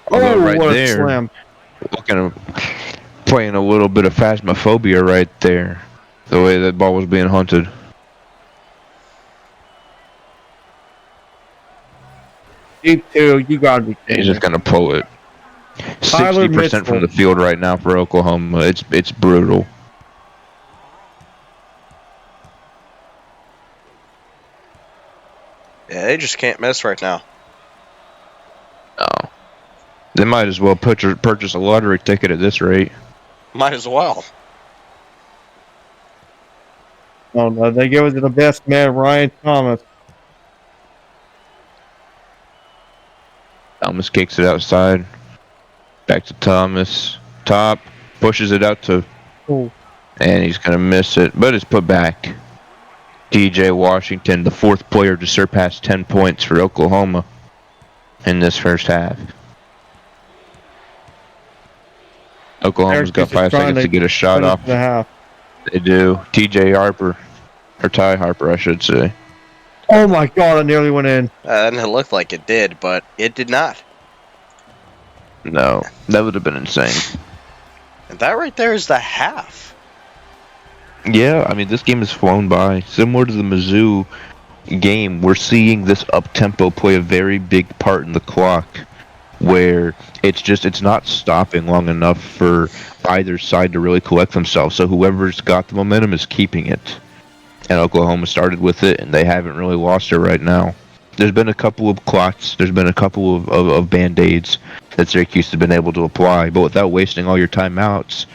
[SPEAKER 2] Although right
[SPEAKER 1] what
[SPEAKER 2] there,
[SPEAKER 1] a slam.
[SPEAKER 2] playing a little bit of phasmophobia right there. The way that ball was being hunted.
[SPEAKER 1] Deep 2, you gotta be kidding
[SPEAKER 2] He's just
[SPEAKER 1] me.
[SPEAKER 2] gonna pull it.
[SPEAKER 1] Tyler
[SPEAKER 2] 60% from
[SPEAKER 1] Mitchell.
[SPEAKER 2] the field right now for Oklahoma. It's brutal.
[SPEAKER 3] Yeah, they just can't miss right now.
[SPEAKER 2] No. They might as well purchase a lottery ticket at this rate.
[SPEAKER 3] Might as well.
[SPEAKER 1] Oh no, they give it to the best man, Ryan Thomas.
[SPEAKER 2] Thomas kicks it outside. Back to Thomas. Top. Pushes it out to...
[SPEAKER 1] Ooh.
[SPEAKER 2] And he's going to miss it. But it's put back. DJ Washington, the fourth player to surpass 10 points for Oklahoma in this first half. Oklahoma's got 5 seconds to get a shot off. They do. TJ Harper. Or Ty Harper, I should say.
[SPEAKER 1] Oh my god, it nearly went in.
[SPEAKER 3] And it looked like it did, but it did not.
[SPEAKER 2] No, that would have been insane.
[SPEAKER 3] And that right there is the half.
[SPEAKER 2] Yeah, I mean, this game has flown by. Similar to the Mizzou game, we're seeing this up-tempo play a very big part in the clock, where it's not stopping long enough for either side to really collect themselves. So whoever's got the momentum is keeping it. And Oklahoma started with it, and they haven't really lost it right now. There's been a couple of clots. There's been a couple of Band-Aids that Syracuse has been able to apply. But without wasting all your timeouts,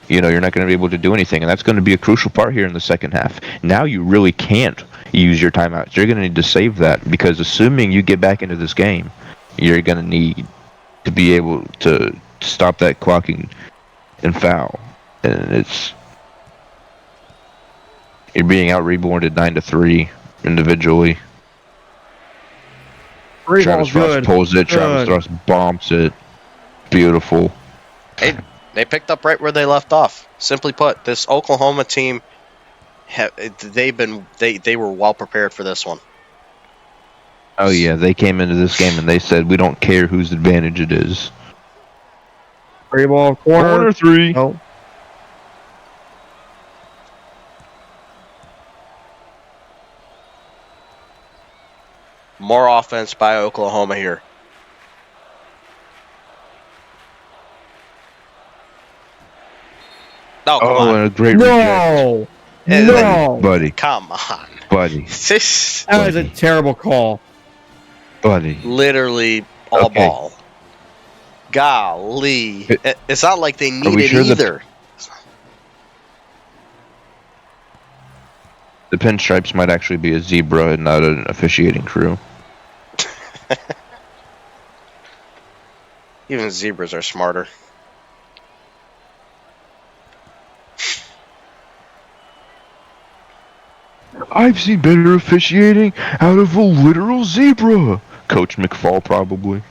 [SPEAKER 2] you're not going to be able to do anything. And that's going to be a crucial part here in the second half. Now you really can't use your timeouts. You're going to need to save that. Because assuming you get back into this game, you're going to need to be able to stop that clocking and foul. And you're being out-rebounded 9-3 individually. Travis Frost pulls it. Travis Frost bombs it. Beautiful.
[SPEAKER 3] Hey, they picked up right where they left off. Simply put, this Oklahoma team, they were well prepared for this one.
[SPEAKER 2] Oh yeah, they came into this game and they said, we don't care whose advantage it is.
[SPEAKER 1] Free ball, corner
[SPEAKER 2] 3.
[SPEAKER 1] Oh.
[SPEAKER 3] More offense by Oklahoma here. Oh, come on.
[SPEAKER 2] And a great reject.
[SPEAKER 1] No!
[SPEAKER 2] Buddy.
[SPEAKER 3] Come on.
[SPEAKER 2] Buddy.
[SPEAKER 3] This,
[SPEAKER 1] That is a terrible call.
[SPEAKER 2] Buddy.
[SPEAKER 3] Literally a
[SPEAKER 2] Okay.
[SPEAKER 3] ball. Golly. It's not like they need
[SPEAKER 2] we
[SPEAKER 3] it
[SPEAKER 2] sure that-
[SPEAKER 3] either.
[SPEAKER 2] The pinstripes might actually be a zebra and not an officiating crew.
[SPEAKER 3] Even zebras are smarter.
[SPEAKER 2] I've seen better officiating out of a literal zebra. Coach McFall, probably.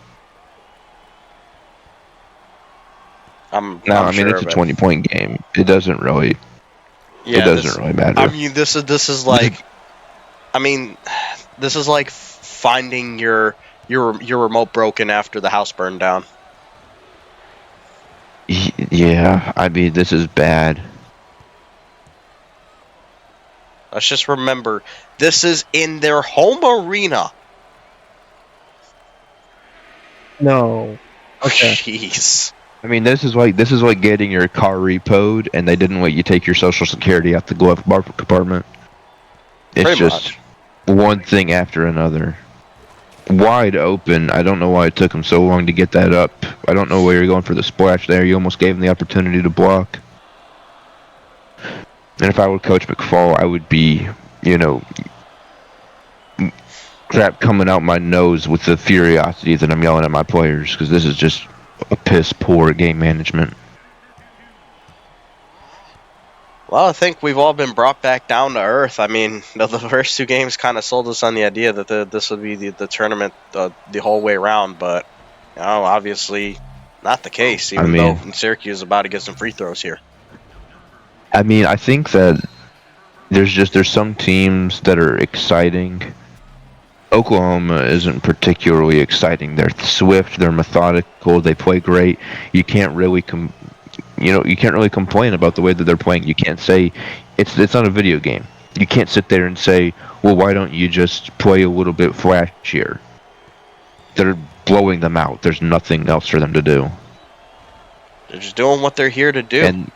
[SPEAKER 3] I'm
[SPEAKER 2] I mean,
[SPEAKER 3] sure
[SPEAKER 2] it's a
[SPEAKER 3] of it.
[SPEAKER 2] 20-point game. It doesn't really.
[SPEAKER 3] Yeah,
[SPEAKER 2] it doesn't really matter.
[SPEAKER 3] I mean, this is like, I mean, this is like finding your remote broken after the house burned down.
[SPEAKER 2] Yeah, I mean, this is bad.
[SPEAKER 3] Let's just remember, this is in their home arena.
[SPEAKER 1] No. Okay.
[SPEAKER 3] Jeez.
[SPEAKER 2] I mean, this is like getting your car repoed, and they didn't let you take your social security out the glove compartment. It's
[SPEAKER 3] Pretty
[SPEAKER 2] just one thing after another. Wide open. I don't know why it took them so long to get that up. I don't know where you're going for the splash there. You almost gave them the opportunity to block. And if I were Coach McFall, I would be, crap coming out my nose with the furiosity that I'm yelling at my players, because this is just a piss poor game management.
[SPEAKER 3] Well, I think we've all been brought back down to earth. I mean, the first two games kind of sold us on the idea that this would be the tournament the whole way around, but obviously not the case. Even though Syracuse is about to get some free throws here.
[SPEAKER 2] I mean, I think that there's some teams that are exciting. Oklahoma isn't particularly exciting. They're swift, they're methodical, they play great. You can't really complain about the way that they're playing. You can't say it's not a video game. You can't sit there and say, well, why don't you just play a little bit flashier? They're blowing them out. There's nothing else for them to do.
[SPEAKER 3] They're just doing what they're here to do.
[SPEAKER 2] And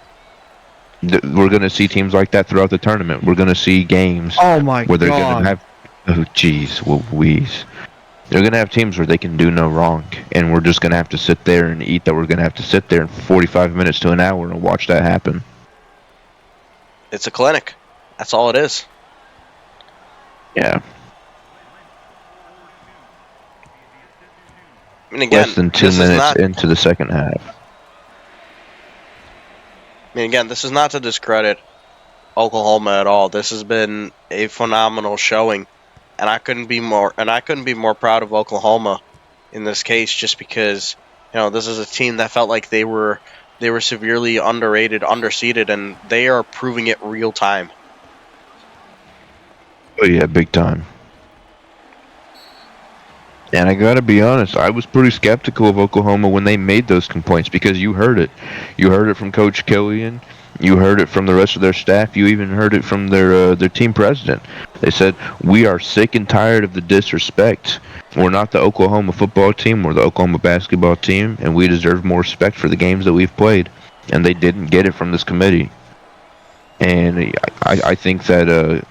[SPEAKER 2] we're going to see teams like that throughout the tournament. We're going to see games where they're going to have, oh jeez, Louise. They're going to have teams where they can do no wrong, and we're just going to have to sit there and eat that. We're going to have to sit there for 45 minutes to an hour and watch that happen.
[SPEAKER 3] It's a clinic. That's all it is.
[SPEAKER 2] Yeah.
[SPEAKER 3] I mean, again,
[SPEAKER 2] less than 2 minutes into the second half.
[SPEAKER 3] I mean, again, this is not to discredit Oklahoma at all. This has been a phenomenal showing, and I couldn't be more proud of Oklahoma in this case, just because this is a team that felt like they were severely underrated, underseeded, and they are proving it real time.
[SPEAKER 2] Oh yeah, big time. And I gotta be honest, I was pretty skeptical of Oklahoma when they made those complaints, because you heard it. You heard it from Coach Killian. You heard it from the rest of their staff. You even heard it from their team president. They said, we are sick and tired of the disrespect. We're not the Oklahoma football team. We're the Oklahoma basketball team, and we deserve more respect for the games that we've played. And they didn't get it from this committee. And I think that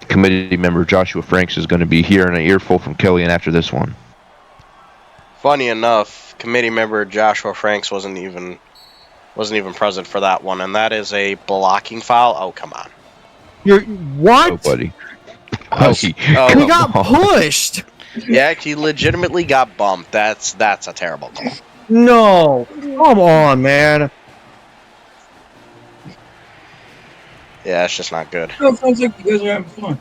[SPEAKER 2] committee member Joshua Franks is going to be hearing an earful from Killian after this one.
[SPEAKER 3] Funny enough, committee member Joshua Franks wasn't even present for that one, and that is a blocking foul. Oh, come on.
[SPEAKER 1] You're what?
[SPEAKER 2] Oh, buddy.
[SPEAKER 1] He got pushed.
[SPEAKER 3] Yeah, he legitimately got bumped. That's a terrible call.
[SPEAKER 1] No, come on, man.
[SPEAKER 3] Yeah, it's just not good.
[SPEAKER 4] It sounds like you guys are having fun.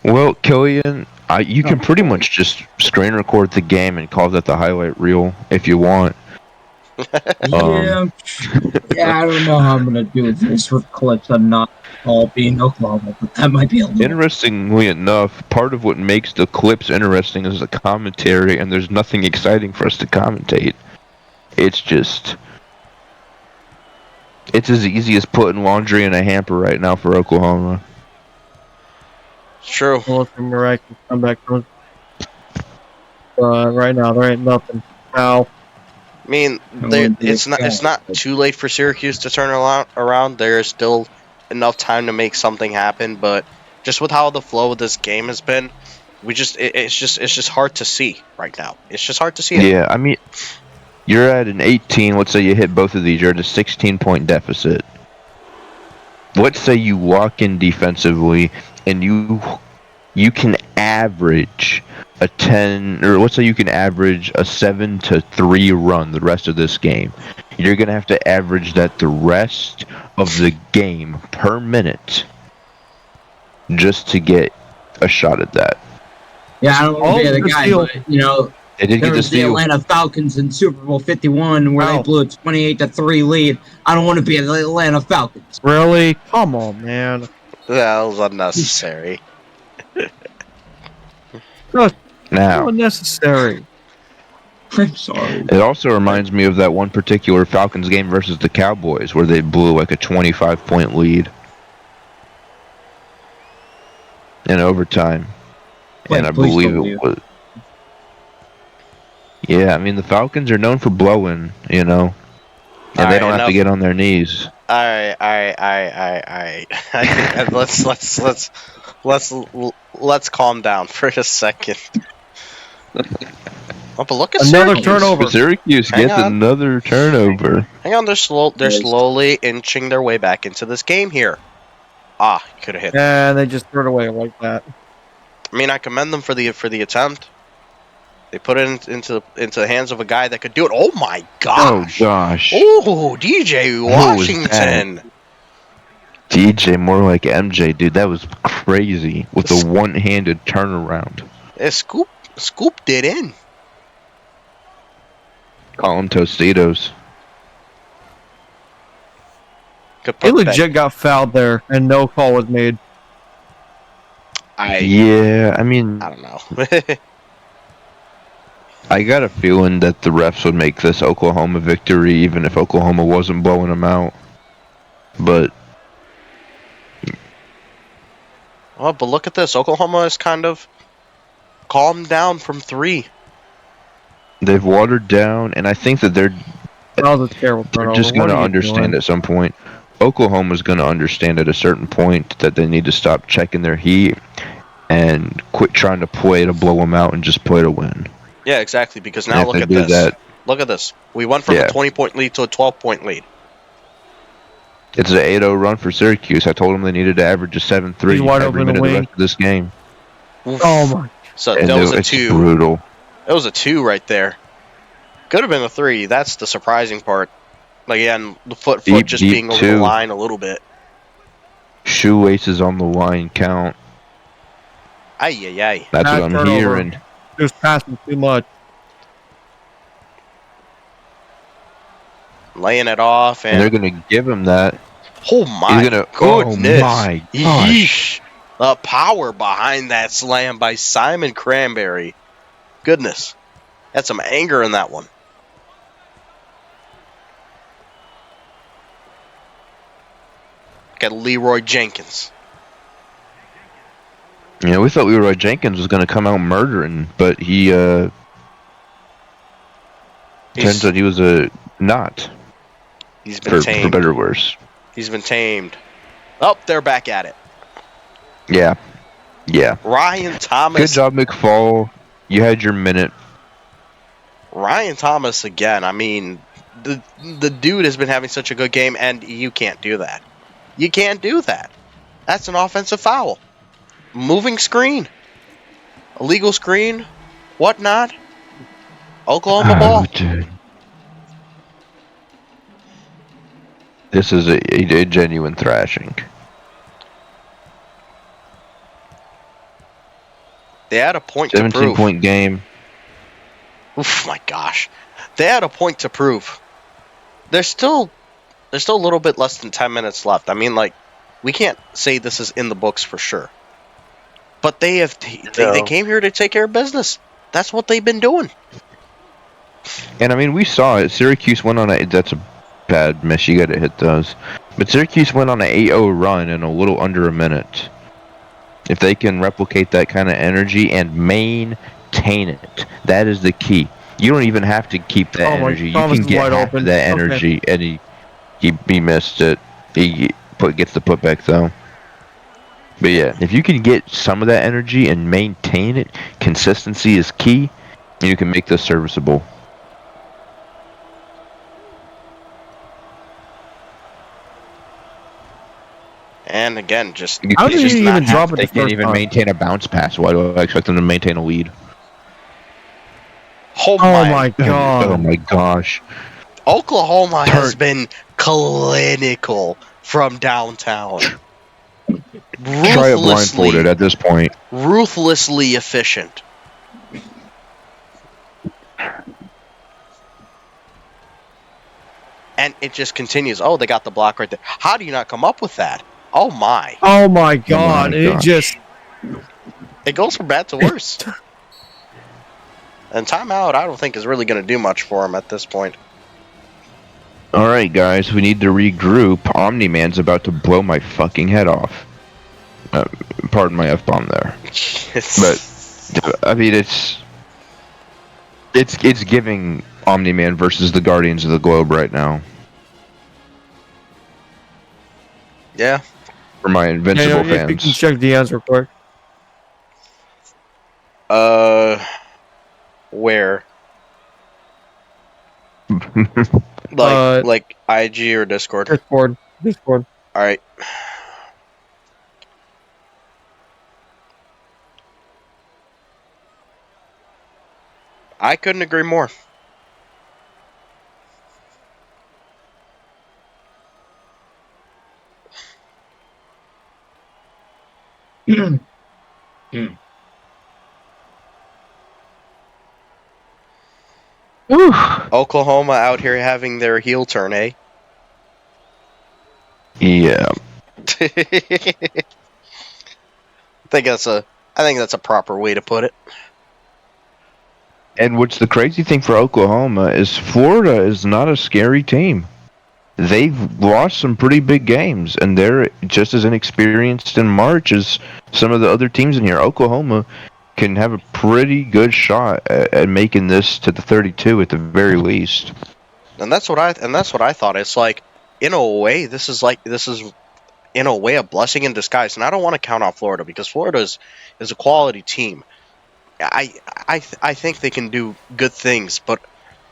[SPEAKER 2] Well, Killian, you can pretty much just screen record the game and call that the highlight reel if you want.
[SPEAKER 4] Yeah, I don't know how I'm gonna do this with clips. I'm not all being Oklahoma, but that might be a little.
[SPEAKER 2] Interestingly enough, part of what makes the clips interesting is the commentary, and there's nothing exciting for us to commentate. It's as easy as putting laundry in a hamper right now for Oklahoma.
[SPEAKER 3] It's true.
[SPEAKER 1] Well, if a miraculous comeback comes, right now there ain't nothing. Now,
[SPEAKER 3] I mean, it's not too late for Syracuse to turn around. There's still enough time to make something happen, but just with how the flow of this game has been, it's just hard to see right now. It's just hard to see it.
[SPEAKER 2] Yeah, I mean, you're at an 18. Let's say you hit both of these. You're at a 16-point deficit. Let's say you walk in defensively and you can average a 10, or let's say you can average a 7-3 run the rest of this game. You're gonna have to average that the rest of the game per minute just to get a shot at that.
[SPEAKER 4] Yeah, I don't want to be the guy, but
[SPEAKER 2] They did
[SPEAKER 4] there
[SPEAKER 2] get the
[SPEAKER 4] was the
[SPEAKER 2] steal.
[SPEAKER 4] Atlanta Falcons in Super Bowl 51 where they blew a 28-3 lead. I don't want to be the Atlanta Falcons.
[SPEAKER 1] Really? Come on, man.
[SPEAKER 3] That was unnecessary.
[SPEAKER 1] Just
[SPEAKER 2] Now,
[SPEAKER 1] unnecessary.
[SPEAKER 4] I'm sorry.
[SPEAKER 2] it also reminds me of that one particular Falcons game versus the Cowboys where they blew like a 25-point lead in overtime. And I believe it was... Yeah, I mean, the Falcons are known for blowing, and they don't have to get on their knees.
[SPEAKER 3] Alright. I think let's calm down for a second. Oh, but look at
[SPEAKER 1] Another
[SPEAKER 3] Syracuse.
[SPEAKER 1] turnover.
[SPEAKER 2] Syracuse gets another turnover.
[SPEAKER 3] Hang on, they're slowly inching their way back into this game here. Could have hit.
[SPEAKER 1] And they just threw it away like that.
[SPEAKER 3] I mean, I commend them for the attempt. They put it into the hands of a guy that could do it. Oh my gosh!
[SPEAKER 2] Oh gosh!
[SPEAKER 3] Oh, DJ Washington.
[SPEAKER 2] DJ, more like MJ, dude. That was crazy with the one-handed turnaround.
[SPEAKER 3] Scooped it in.
[SPEAKER 2] Call them Tostitos.
[SPEAKER 1] He legit got fouled there, and no call was made.
[SPEAKER 2] Yeah, I mean,
[SPEAKER 3] I don't know.
[SPEAKER 2] I got a feeling that the refs would make this Oklahoma victory, even if Oklahoma wasn't blowing them out. But
[SPEAKER 3] look at this. Oklahoma is kind of calmed down from 3.
[SPEAKER 2] they've watered down, and I think that they're
[SPEAKER 1] That was a terrible turnover.
[SPEAKER 2] just going to
[SPEAKER 1] What are you
[SPEAKER 2] understand
[SPEAKER 1] doing?
[SPEAKER 2] at some point. Oklahoma's going to understand at a certain point that they need to stop checking their heat and quit trying to play to blow them out and just play to win.
[SPEAKER 3] Yeah, exactly. Because now
[SPEAKER 2] And
[SPEAKER 3] look
[SPEAKER 2] if
[SPEAKER 3] at
[SPEAKER 2] they do
[SPEAKER 3] this.
[SPEAKER 2] that-
[SPEAKER 3] Look at this. We went from a 20-point lead to a 12-point lead.
[SPEAKER 2] It's an 8-0 run for Syracuse. I told them they needed to average a 7-3
[SPEAKER 1] He's wide
[SPEAKER 2] every
[SPEAKER 1] open in the
[SPEAKER 2] minute of the
[SPEAKER 1] wing.
[SPEAKER 2] rest of this game.
[SPEAKER 1] Oh my!
[SPEAKER 3] So
[SPEAKER 2] And
[SPEAKER 3] that was a
[SPEAKER 2] it's
[SPEAKER 3] 2.
[SPEAKER 2] brutal.
[SPEAKER 3] That was a 2 right there. Could have been a 3. That's the surprising part. Again, the foot
[SPEAKER 2] Deep,
[SPEAKER 3] just
[SPEAKER 2] deep
[SPEAKER 3] being over
[SPEAKER 2] 2.
[SPEAKER 3] the line a little bit.
[SPEAKER 2] Shoelaces on the line count.
[SPEAKER 3] Ay.
[SPEAKER 2] That's
[SPEAKER 1] Bad
[SPEAKER 2] what I'm
[SPEAKER 1] turnover.
[SPEAKER 2] hearing.
[SPEAKER 1] He was passing too much.
[SPEAKER 3] Laying it off,
[SPEAKER 2] And they're
[SPEAKER 3] and
[SPEAKER 2] going to give him that.
[SPEAKER 3] oh my
[SPEAKER 2] goodness.
[SPEAKER 3] gosh. Yeesh. The power behind that slam by Simon Cranberry. Goodness. Had some anger in that one. Got Leroy Jenkins.
[SPEAKER 2] We thought Leroy Jenkins was going to come out murdering, but he turns out he was not.
[SPEAKER 3] He's been tamed.
[SPEAKER 2] For better or worse.
[SPEAKER 3] He's been tamed. Oh, they're back at it.
[SPEAKER 2] Yeah.
[SPEAKER 3] Ryan Thomas.
[SPEAKER 2] Good job, McFall. You had your minute.
[SPEAKER 3] Ryan Thomas again. I mean, the dude has been having such a good game, and you can't do that. You can't do that. That's an offensive foul. Moving screen. Illegal screen. Whatnot. Oklahoma ball.
[SPEAKER 2] Dude. This is a genuine thrashing.
[SPEAKER 3] They had a point to prove.
[SPEAKER 2] 17-point game.
[SPEAKER 3] Oof, my gosh. They had a point to prove. There's still a little bit less than 10 minutes left. I mean, like, we can't say this is in the books for sure. But they came here to take care of business. That's what they've been doing.
[SPEAKER 2] And I mean, we saw it. Syracuse went on that's a bad miss. You got to hit those. But Syracuse went on an 8-0 run in a little under a minute. If they can replicate that kind of energy and maintain it, that is the key. You don't even have to keep that energy. You can get half of that energy, and he missed it. He gets the putback though. But yeah, if you can get some of that energy and maintain it, consistency is key, and you can make this serviceable.
[SPEAKER 3] And again, just
[SPEAKER 1] How did
[SPEAKER 3] it's just
[SPEAKER 1] he
[SPEAKER 3] not
[SPEAKER 1] even drop it
[SPEAKER 2] They
[SPEAKER 1] the
[SPEAKER 2] can't
[SPEAKER 1] first
[SPEAKER 2] even
[SPEAKER 1] time?
[SPEAKER 2] maintain a bounce pass. Why do I expect them to maintain a lead?
[SPEAKER 3] Oh
[SPEAKER 1] Oh
[SPEAKER 3] my!
[SPEAKER 1] my god.
[SPEAKER 2] Oh my gosh.
[SPEAKER 3] Oklahoma has
[SPEAKER 2] Turn-
[SPEAKER 3] been clinical from downtown.
[SPEAKER 2] Try it blindfolded at this point.
[SPEAKER 3] Ruthlessly efficient. And it just continues. Oh, they got the block right there. How do you not come up with that? Oh my!
[SPEAKER 1] Oh my
[SPEAKER 2] Oh
[SPEAKER 1] god.
[SPEAKER 2] my
[SPEAKER 1] It
[SPEAKER 2] gosh.
[SPEAKER 1] just.
[SPEAKER 3] It goes from bad to worse. And timeout, I don't think is really going to do much for him at this point.
[SPEAKER 2] All right, guys, we need to regroup. Omni-Man's about to blow my fucking head off. Pardon my F-bomb there. But I mean, it's giving Omni-Man versus the Guardians of the Globe right now.
[SPEAKER 3] Yeah.
[SPEAKER 2] For my Invincible
[SPEAKER 1] If you can
[SPEAKER 2] fans.
[SPEAKER 1] check DMs real quick.
[SPEAKER 3] Where? Like IG or Discord?
[SPEAKER 1] Discord.
[SPEAKER 3] All right. I couldn't agree more. Oklahoma out here having their heel turn, eh?
[SPEAKER 2] Yeah.
[SPEAKER 3] I think that's a proper way to put it.
[SPEAKER 2] And what's the crazy thing for Oklahoma is Florida is not a scary team. They've lost some pretty big games, and they're just as inexperienced in March as some of the other teams in here. Oklahoma can have a pretty good shot at making this to the 32 at the very least.
[SPEAKER 3] And that's what I thought. It's like, in a way, this is in a way a blessing in disguise. And I don't want to count out Florida because Florida is a quality team. I think they can do good things, but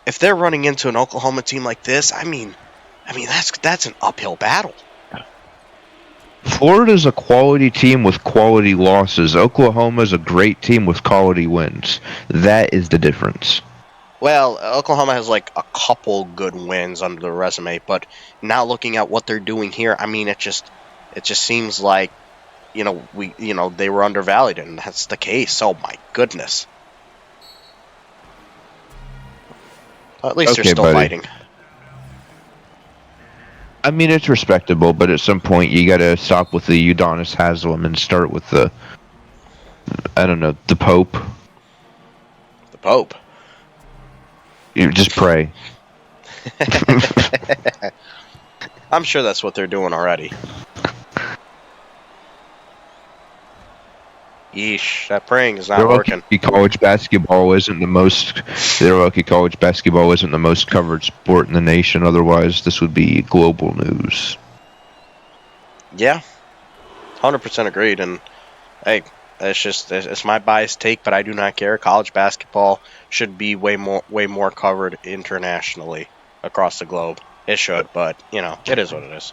[SPEAKER 3] if they're running into an Oklahoma team like this, I mean that's an uphill battle.
[SPEAKER 2] Florida's a quality team with quality losses. Oklahoma's a great team with quality wins. That is the difference.
[SPEAKER 3] Well, Oklahoma has like a couple good wins under the resume, but now looking at what they're doing here, I mean, it just seems like they were undervalued, and that's the case. Oh my goodness. At least they're still fighting.
[SPEAKER 2] I mean, it's respectable, but at some point you gotta stop with the Udonis Haslam and start with the Pope.
[SPEAKER 3] The Pope.
[SPEAKER 2] You just pray.
[SPEAKER 3] I'm sure that's what they're doing already. Yeesh, that praying is not working.
[SPEAKER 2] College basketball isn't the most. College basketball isn't the most covered sport in the nation. Otherwise, this would be global news.
[SPEAKER 3] Yeah, 100% agreed. And hey, it's my biased take, but I do not care. College basketball should be way more covered internationally across the globe. It should, but it is what it is.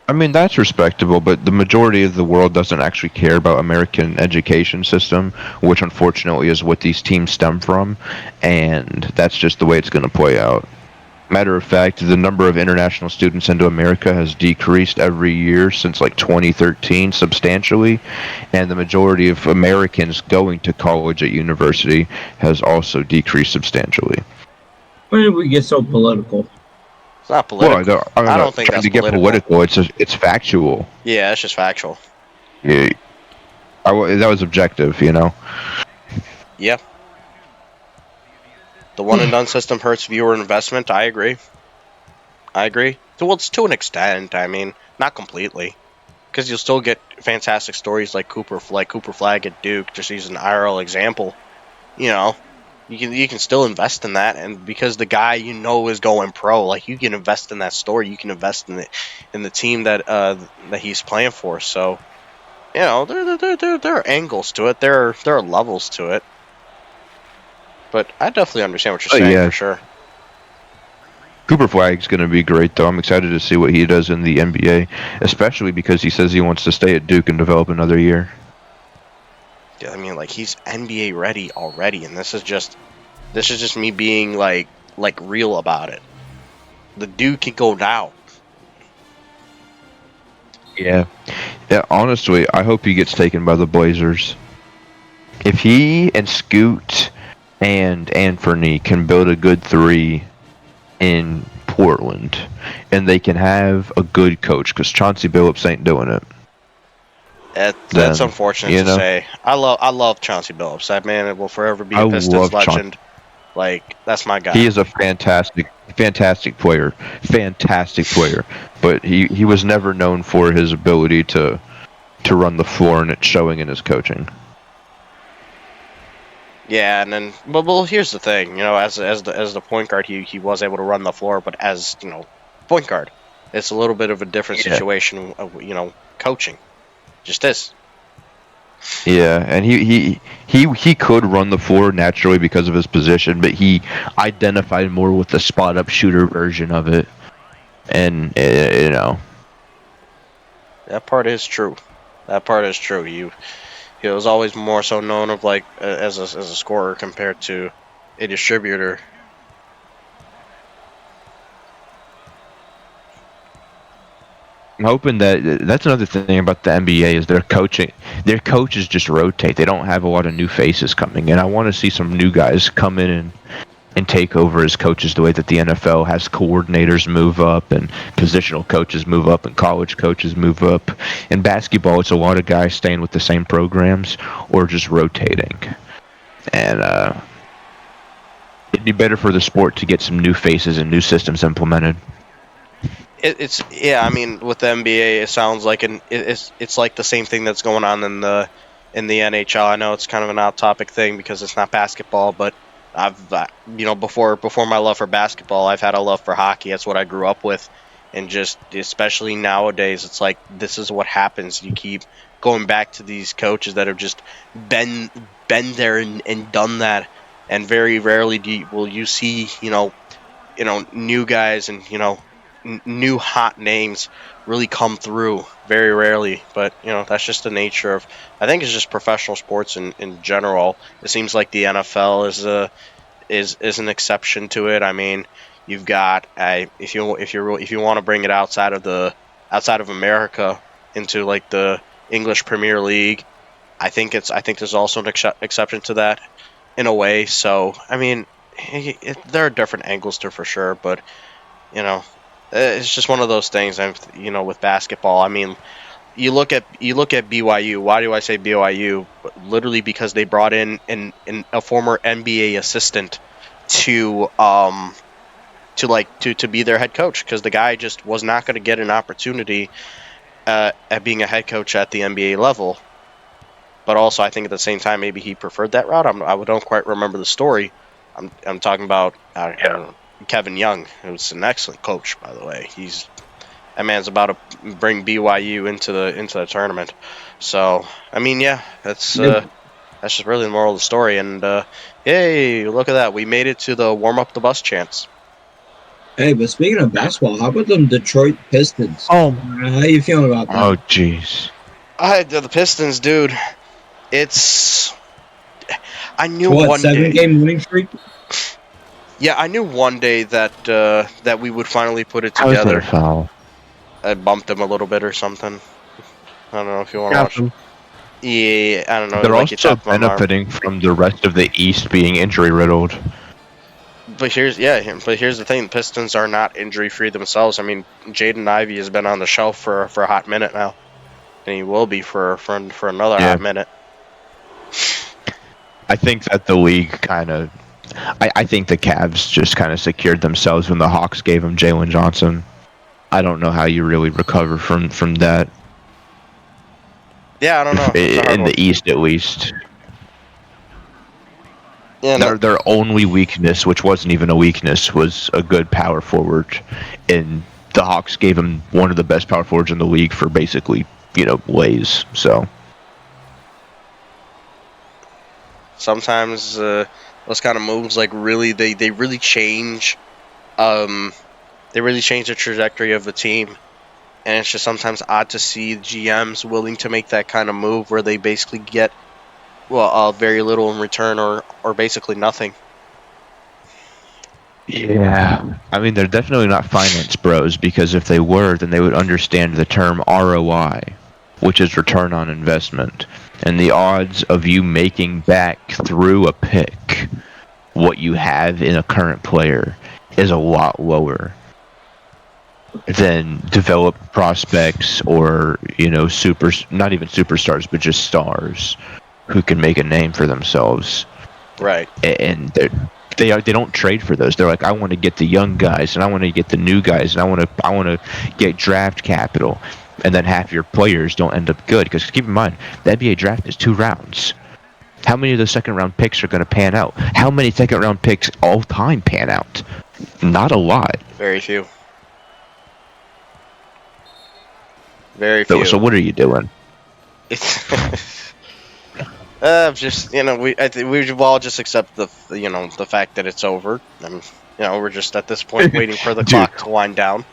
[SPEAKER 2] I mean, that's respectable, but the majority of the world doesn't actually care about American education system, which unfortunately is what these teams stem from, and that's just the way it's going to play out. Matter of fact, the number of international students into America has decreased every year since like 2013 substantially, and the majority of Americans going to college at university has also decreased substantially.
[SPEAKER 4] When did we get so political?
[SPEAKER 3] It's not political.
[SPEAKER 2] Well,
[SPEAKER 3] I don't think that's
[SPEAKER 2] political. It's factual.
[SPEAKER 3] Yeah, it's just factual.
[SPEAKER 2] Yeah, that was objective,
[SPEAKER 3] Yeah. The one and done system hurts viewer investment. I agree. Well, it's to an extent. I mean, not completely, because you'll still get fantastic stories like Cooper Flag at Duke. Just use an IRL example. You can still invest in that, and because the guy is going pro, like you can invest in that story. You can invest in the team that he's playing for. So You know, there are angles to it. There are levels to it. But I definitely understand what you're
[SPEAKER 2] Oh
[SPEAKER 3] saying
[SPEAKER 2] yeah,
[SPEAKER 3] for sure.
[SPEAKER 2] Cooper Flag's going to be great though. I'm excited to see what he does in the NBA, especially because he says he wants to stay at Duke and develop another year.
[SPEAKER 3] Yeah, I mean, like he's NBA ready already, and this is just me being like real about it. The dude can go now.
[SPEAKER 2] Yeah. Yeah, honestly, I hope he gets taken by the Blazers. If he and Scoot and Anthony can build a good three in Portland, and they can have a good coach, because Chauncey Billups ain't doing it,
[SPEAKER 3] That's
[SPEAKER 2] then,
[SPEAKER 3] unfortunate
[SPEAKER 2] you
[SPEAKER 3] to
[SPEAKER 2] know,
[SPEAKER 3] say. I love Chauncey Billups. That man will forever be
[SPEAKER 2] I
[SPEAKER 3] a Pistons
[SPEAKER 2] love Chauncey.
[SPEAKER 3] legend. Like that's my
[SPEAKER 2] He
[SPEAKER 3] guy.
[SPEAKER 2] is a fantastic player. Fantastic player. But he was never known for his ability to run the floor, and it's showing in his coaching.
[SPEAKER 3] Yeah, and then well, here's the thing. You know, as the point guard, he was able to run the floor, but as point guard, it's a little bit of a different
[SPEAKER 2] Yeah.
[SPEAKER 3] situation. Coaching, just this.
[SPEAKER 2] Yeah, and he could run the floor naturally because of his position, but he identified more with the spot up shooter version of it, and you know.
[SPEAKER 3] That part is true. That part is true. He was always more so known of like as a scorer compared to a distributor.
[SPEAKER 2] I'm hoping that's another thing about the NBA is their coaching. Their coaches just rotate. They don't have a lot of new faces coming in. I want to see some new guys come in and take over as coaches the way that the NFL has coordinators move up and positional coaches move up and college coaches move up. In basketball, it's a lot of guys staying with the same programs or just rotating. And it'd be better for the sport to get some new faces and new systems implemented.
[SPEAKER 3] It's yeah. I mean, with the NBA, it sounds like it's like the same thing that's going on in the NHL. I know it's kind of an off topic thing because it's not basketball, but I've before my love for basketball, I've had a love for hockey. That's what I grew up with, and just especially nowadays, it's like this is what happens. You keep going back to these coaches that have just been there and done that, and very rarely will you see new guys and new hot names really come through. Very rarely, but that's just the nature of. I think it's just professional sports in general. It seems like the NFL is an exception to it. I mean, you've got if you want to bring it outside of America into like the English Premier League, I think there's also an exception to that in a way. So I mean, there are different angles to it for sure, but you know, it's just one of those things. And with basketball, I mean, you look at BYU. Why do I say BYU? Literally because they brought in a former NBA assistant to to be their head coach because the guy just was not going to get an opportunity at being a head coach at the NBA level. But also, I think at the same time, maybe he preferred that route. I don't quite remember the story. I'm talking about Kevin Young, who's an excellent coach, by the way. That man's about to bring BYU into the tournament. So I mean, yeah, that's just really the moral of the story. And hey, look at that, we made it to the warm up the bus chance.
[SPEAKER 4] Hey, but speaking of basketball, how about them Detroit Pistons?
[SPEAKER 1] Oh,
[SPEAKER 4] How you feeling about that?
[SPEAKER 2] Oh, jeez.
[SPEAKER 3] The Pistons, dude. I knew
[SPEAKER 4] What,
[SPEAKER 3] one day.
[SPEAKER 4] 7-game winning streak?
[SPEAKER 3] Yeah, I knew one day that that we would finally put it
[SPEAKER 2] How is that
[SPEAKER 3] together.
[SPEAKER 2] a foul?
[SPEAKER 3] I bumped him a little bit or something. I don't know if you want to
[SPEAKER 1] got
[SPEAKER 3] watch.
[SPEAKER 1] them.
[SPEAKER 3] Yeah, I don't know.
[SPEAKER 2] They're
[SPEAKER 3] like you
[SPEAKER 2] also
[SPEAKER 3] chopped my arm.
[SPEAKER 2] benefiting from the rest of the East being injury riddled.
[SPEAKER 3] But here's the thing: the Pistons are not injury free themselves. I mean, Jaden Ivey has been on the shelf for a hot minute now, and he will be for another hot minute.
[SPEAKER 2] I think that the league I think the Cavs just kind of secured themselves when the Hawks gave them Jalen Johnson. I don't know how you really recover from that.
[SPEAKER 3] Yeah, I don't know. It's a hard
[SPEAKER 2] In
[SPEAKER 3] one.
[SPEAKER 2] the East, at least.
[SPEAKER 3] Yeah, no,
[SPEAKER 2] Their only weakness, which wasn't even a weakness, was a good power forward, and the Hawks gave him one of the best power forwards in the league for basically ways. So
[SPEAKER 3] Sometimes those kind of moves, like really, they really change. They really change the trajectory of the team, and it's just sometimes odd to see GMs willing to make that kind of move where they basically get very little in return, or basically nothing.
[SPEAKER 2] Yeah. I mean, they're definitely not finance bros, because if they were, then they would understand the term ROI, which is return on investment. And the odds of you making back through a pick what you have in a current player is a lot lower than developed prospects, or, not even superstars, but just stars who can make a name for themselves.
[SPEAKER 3] Right.
[SPEAKER 2] And they don't trade for those. They're like, I want to get the young guys, and I want to get the new guys, and I want to get draft capital. And then half your players don't end up good, because keep in mind, the NBA draft is 2 rounds. How many of those second round picks are going to pan out? How many second round picks all time pan out? Not a lot.
[SPEAKER 3] Very few. Very few.
[SPEAKER 2] So what are you doing?
[SPEAKER 3] It's just we've all just accept the fact that it's over, and we're just at this point waiting for the clock to wind down.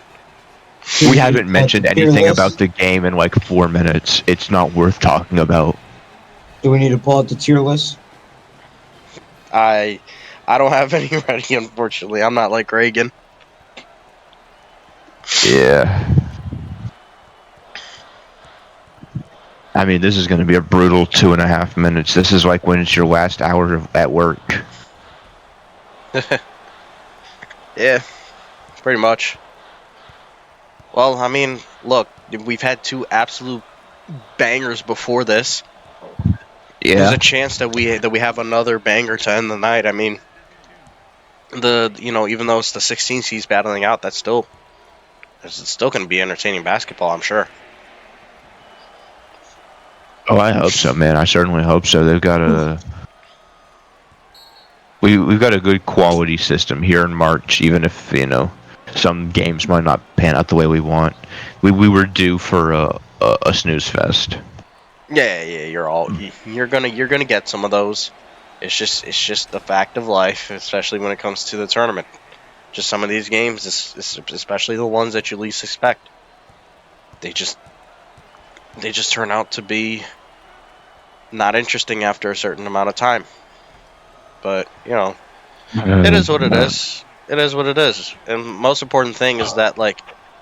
[SPEAKER 2] We haven't mentioned anything about the game in like 4 minutes. It's not worth talking about.
[SPEAKER 4] Do we need to pull out the tier list?
[SPEAKER 3] I don't have any ready, unfortunately. I'm not like Reagan.
[SPEAKER 2] Yeah. I mean, this is going to be a brutal 2.5 minutes. This is like when it's your last hour at work.
[SPEAKER 3] Yeah, pretty much. Well, I mean, look, we've had 2 absolute bangers before this.
[SPEAKER 2] Yeah.
[SPEAKER 3] There's a chance that we have another banger to end the night. I mean, even though it's the 16 seeds battling out, it's still going to be entertaining basketball, I'm sure.
[SPEAKER 2] Oh, I hope so, man. I certainly hope so. They've got we've got a good quality system here in March, even if some games might not pan out the way we want. We were due for a snooze fest.
[SPEAKER 3] Yeah, you're gonna get some of those. It's just the fact of life, especially when it comes to the tournament. Just some of these games, especially the ones that you least expect, they just turn out to be not interesting after a certain amount of time. But it is what it is. It is what it is. And most important thing is that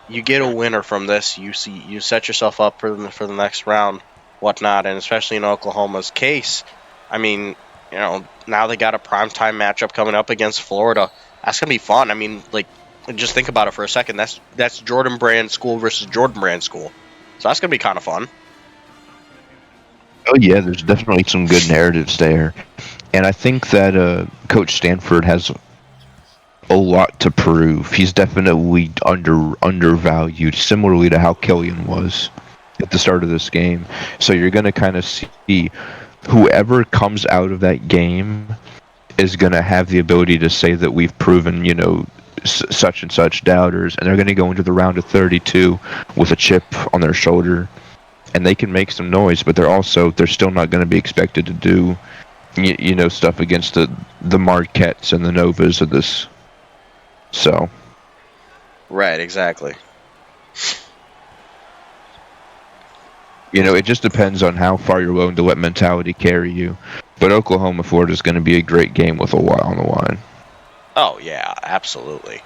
[SPEAKER 3] you get a winner from this. You set yourself up for the next round, whatnot, and especially in Oklahoma's case, I mean, now they got a primetime matchup coming up against Florida. That's gonna be fun. I mean, just think about it for a second. That's Jordan Brand school versus Jordan Brand school. So that's gonna be kind of fun.
[SPEAKER 2] Oh yeah, there's definitely some good narratives there, and I think that Coach Stanford has a lot to prove. He's definitely undervalued, similarly to how Killian was at the start of this game. So you're going to kind of see whoever comes out of that game is going to have the ability to say that we've proven, such and such doubters, and they're going to go into the round of 32 with a chip on their shoulder, and they can make some noise, but they're still not going to be expected to do stuff against the Marquettes and the Novas of this. So.
[SPEAKER 3] Right, exactly.
[SPEAKER 2] It just depends on how far you're willing to let mentality carry you. But Oklahoma Florida is going to be a great game with a lot on the line.
[SPEAKER 3] Oh yeah, absolutely.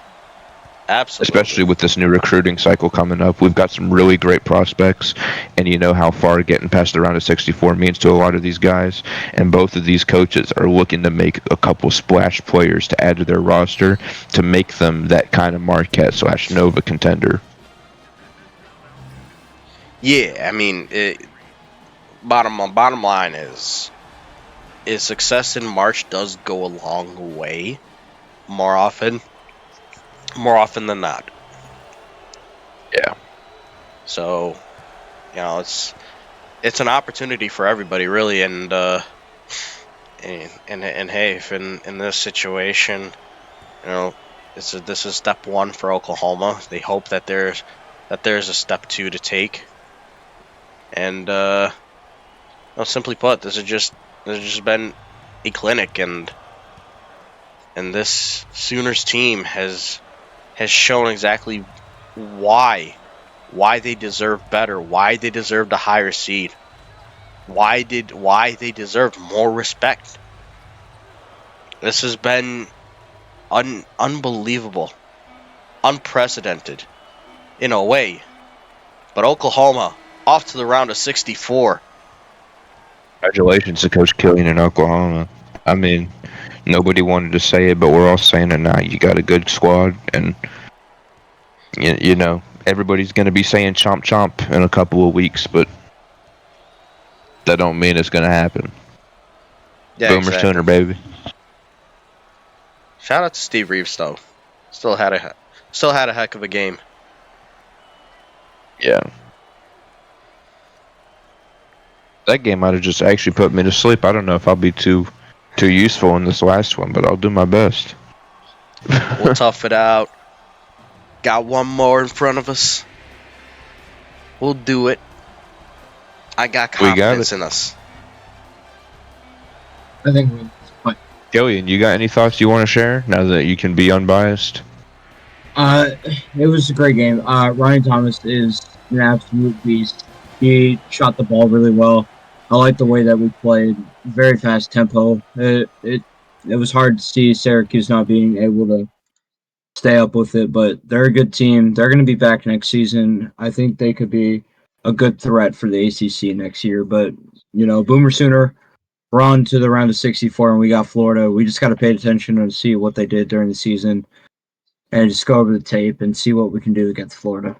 [SPEAKER 3] Absolutely.
[SPEAKER 2] Especially with this new recruiting cycle coming up. We've got some really great prospects, and you know how far getting past the round of 64 means to a lot of these guys. And both of these coaches are looking to make a couple splash players to add to their roster to make them that kind of Marquette/Nova contender.
[SPEAKER 3] Yeah, I mean, bottom line is success in March does go a long way, more often than not.
[SPEAKER 2] Yeah.
[SPEAKER 3] So, it's an opportunity for everybody, really, and hey, if in this situation, this is step 1 for Oklahoma. They hope that there's a step 2 to take. And simply put, this has just been a clinic, and this Sooners team has shown exactly why they deserve better, why they deserved a higher seed, why they deserved more respect. This has been unbelievable, unprecedented in a way. But Oklahoma off to the round of 64.
[SPEAKER 2] Congratulations to Coach Killian in Oklahoma. I mean, nobody wanted to say it, but we're all saying it now. You got a good squad, and you know everybody's going to be saying chomp chomp in a couple of weeks, but that don't mean it's going to happen.
[SPEAKER 3] Yeah,
[SPEAKER 2] Boomer
[SPEAKER 3] exactly.
[SPEAKER 2] Sooner, baby.
[SPEAKER 3] Shout out to Steve Reeves though. Still had a heck of a game.
[SPEAKER 2] Yeah. That game might have just actually put me to sleep. I don't know if I'll be too useful in this last one, but I'll do my best.
[SPEAKER 3] We'll tough it out. Got one more in front of us. We'll do it. I got confidence in us.
[SPEAKER 4] I think we.
[SPEAKER 2] Killian, you got any thoughts you want to share now that you can be unbiased?
[SPEAKER 4] It was a great game. Ryan Thomas is an absolute beast. He shot the ball really well. I like the way that we played. Very fast tempo. It was hard to see Syracuse not being able to stay up with it, but they're a good team. They're going to be back next season. I think they could be a good threat for the ACC next year. But Boomer Sooner, we're on to the round of 64, and we got Florida. We just got to pay attention and see what they did during the season, and just go over the tape and see what we can do against Florida.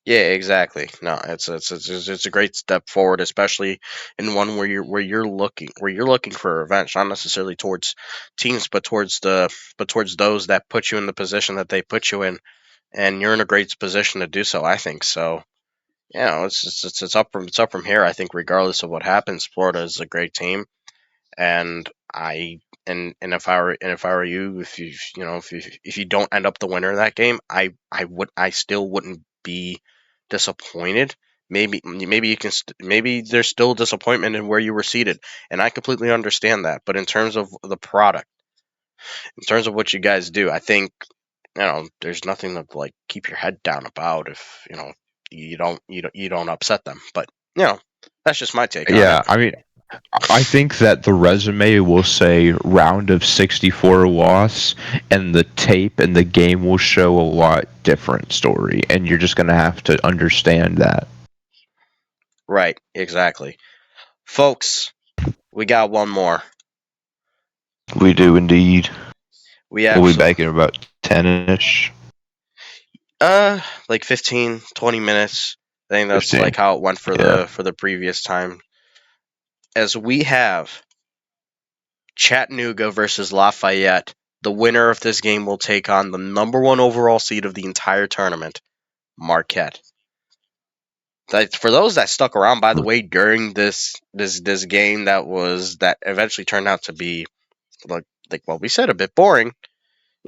[SPEAKER 3] Yeah, exactly. No, it's a great step forward, especially in one where you're looking for revenge, not necessarily towards teams, but towards those that put you in the position that they put you in, and you're in a great position to do so. I think so. It's up from here. I think regardless of what happens, Florida is a great team, and if I were you, if you don't end up the winner of that game, I still wouldn't be disappointed. Maybe you can maybe there's still disappointment in where you were seated, and I completely understand that. But in terms of the product, in terms of what you guys do, I think there's nothing to like keep your head down about if you don't upset them. But that's just my take on it.
[SPEAKER 2] Yeah, I mean, I think that the resume will say round of 64 loss, and the tape and the game will show a lot different story, and you're just going to have to understand that.
[SPEAKER 3] Right, exactly. Folks, we got one more.
[SPEAKER 2] We do indeed.
[SPEAKER 3] We
[SPEAKER 2] We'll be
[SPEAKER 3] actually
[SPEAKER 2] back in about 10-ish.
[SPEAKER 3] like 15, 20 minutes. I think that's
[SPEAKER 2] 15.
[SPEAKER 3] like how it went for
[SPEAKER 2] Yeah.
[SPEAKER 3] the previous time. As we have Chattanooga versus Lafayette. The winner of this game will take on the number 1 overall seed of the entire tournament, Marquette. For those that stuck around, by the way, during this game that eventually turned out to be like what we said, a bit boring.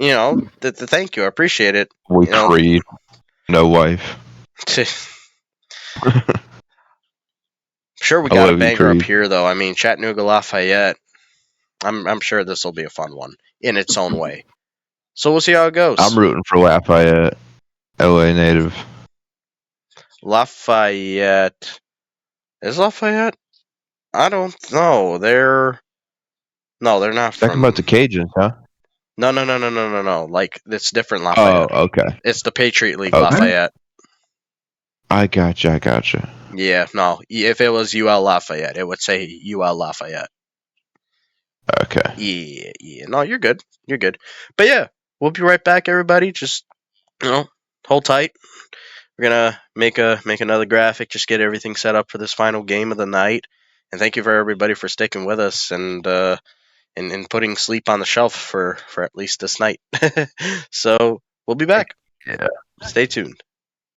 [SPEAKER 3] Thank you, I appreciate it.
[SPEAKER 2] We Creed, no wife.
[SPEAKER 3] Sure, we
[SPEAKER 2] I
[SPEAKER 3] got a
[SPEAKER 2] love you,
[SPEAKER 3] banger up
[SPEAKER 2] Creed.
[SPEAKER 3] here though. I mean, Chattanooga Lafayette. I'm sure this will be a fun one in its own way. So we'll see how it goes.
[SPEAKER 2] I'm rooting for Lafayette, LA native.
[SPEAKER 3] Lafayette. Is Lafayette? I don't know. They're not
[SPEAKER 2] Talking
[SPEAKER 3] from.
[SPEAKER 2] about the Cajuns, huh?
[SPEAKER 3] No. Like it's different
[SPEAKER 2] Oh,
[SPEAKER 3] Lafayette.
[SPEAKER 2] okay.
[SPEAKER 3] It's the Patriot League
[SPEAKER 2] Okay.
[SPEAKER 3] Lafayette.
[SPEAKER 2] I gotcha.
[SPEAKER 3] Yeah, no. If it was UL Lafayette, it would say UL Lafayette.
[SPEAKER 2] Okay.
[SPEAKER 3] Yeah. No, you're good. You're good. But yeah, we'll be right back, everybody. Just hold tight. We're gonna make another graphic, just get everything set up for this final game of the night. And thank you for everybody for sticking with us and putting sleep on the shelf for at least this night. So we'll be back.
[SPEAKER 2] Yeah.
[SPEAKER 3] Stay tuned.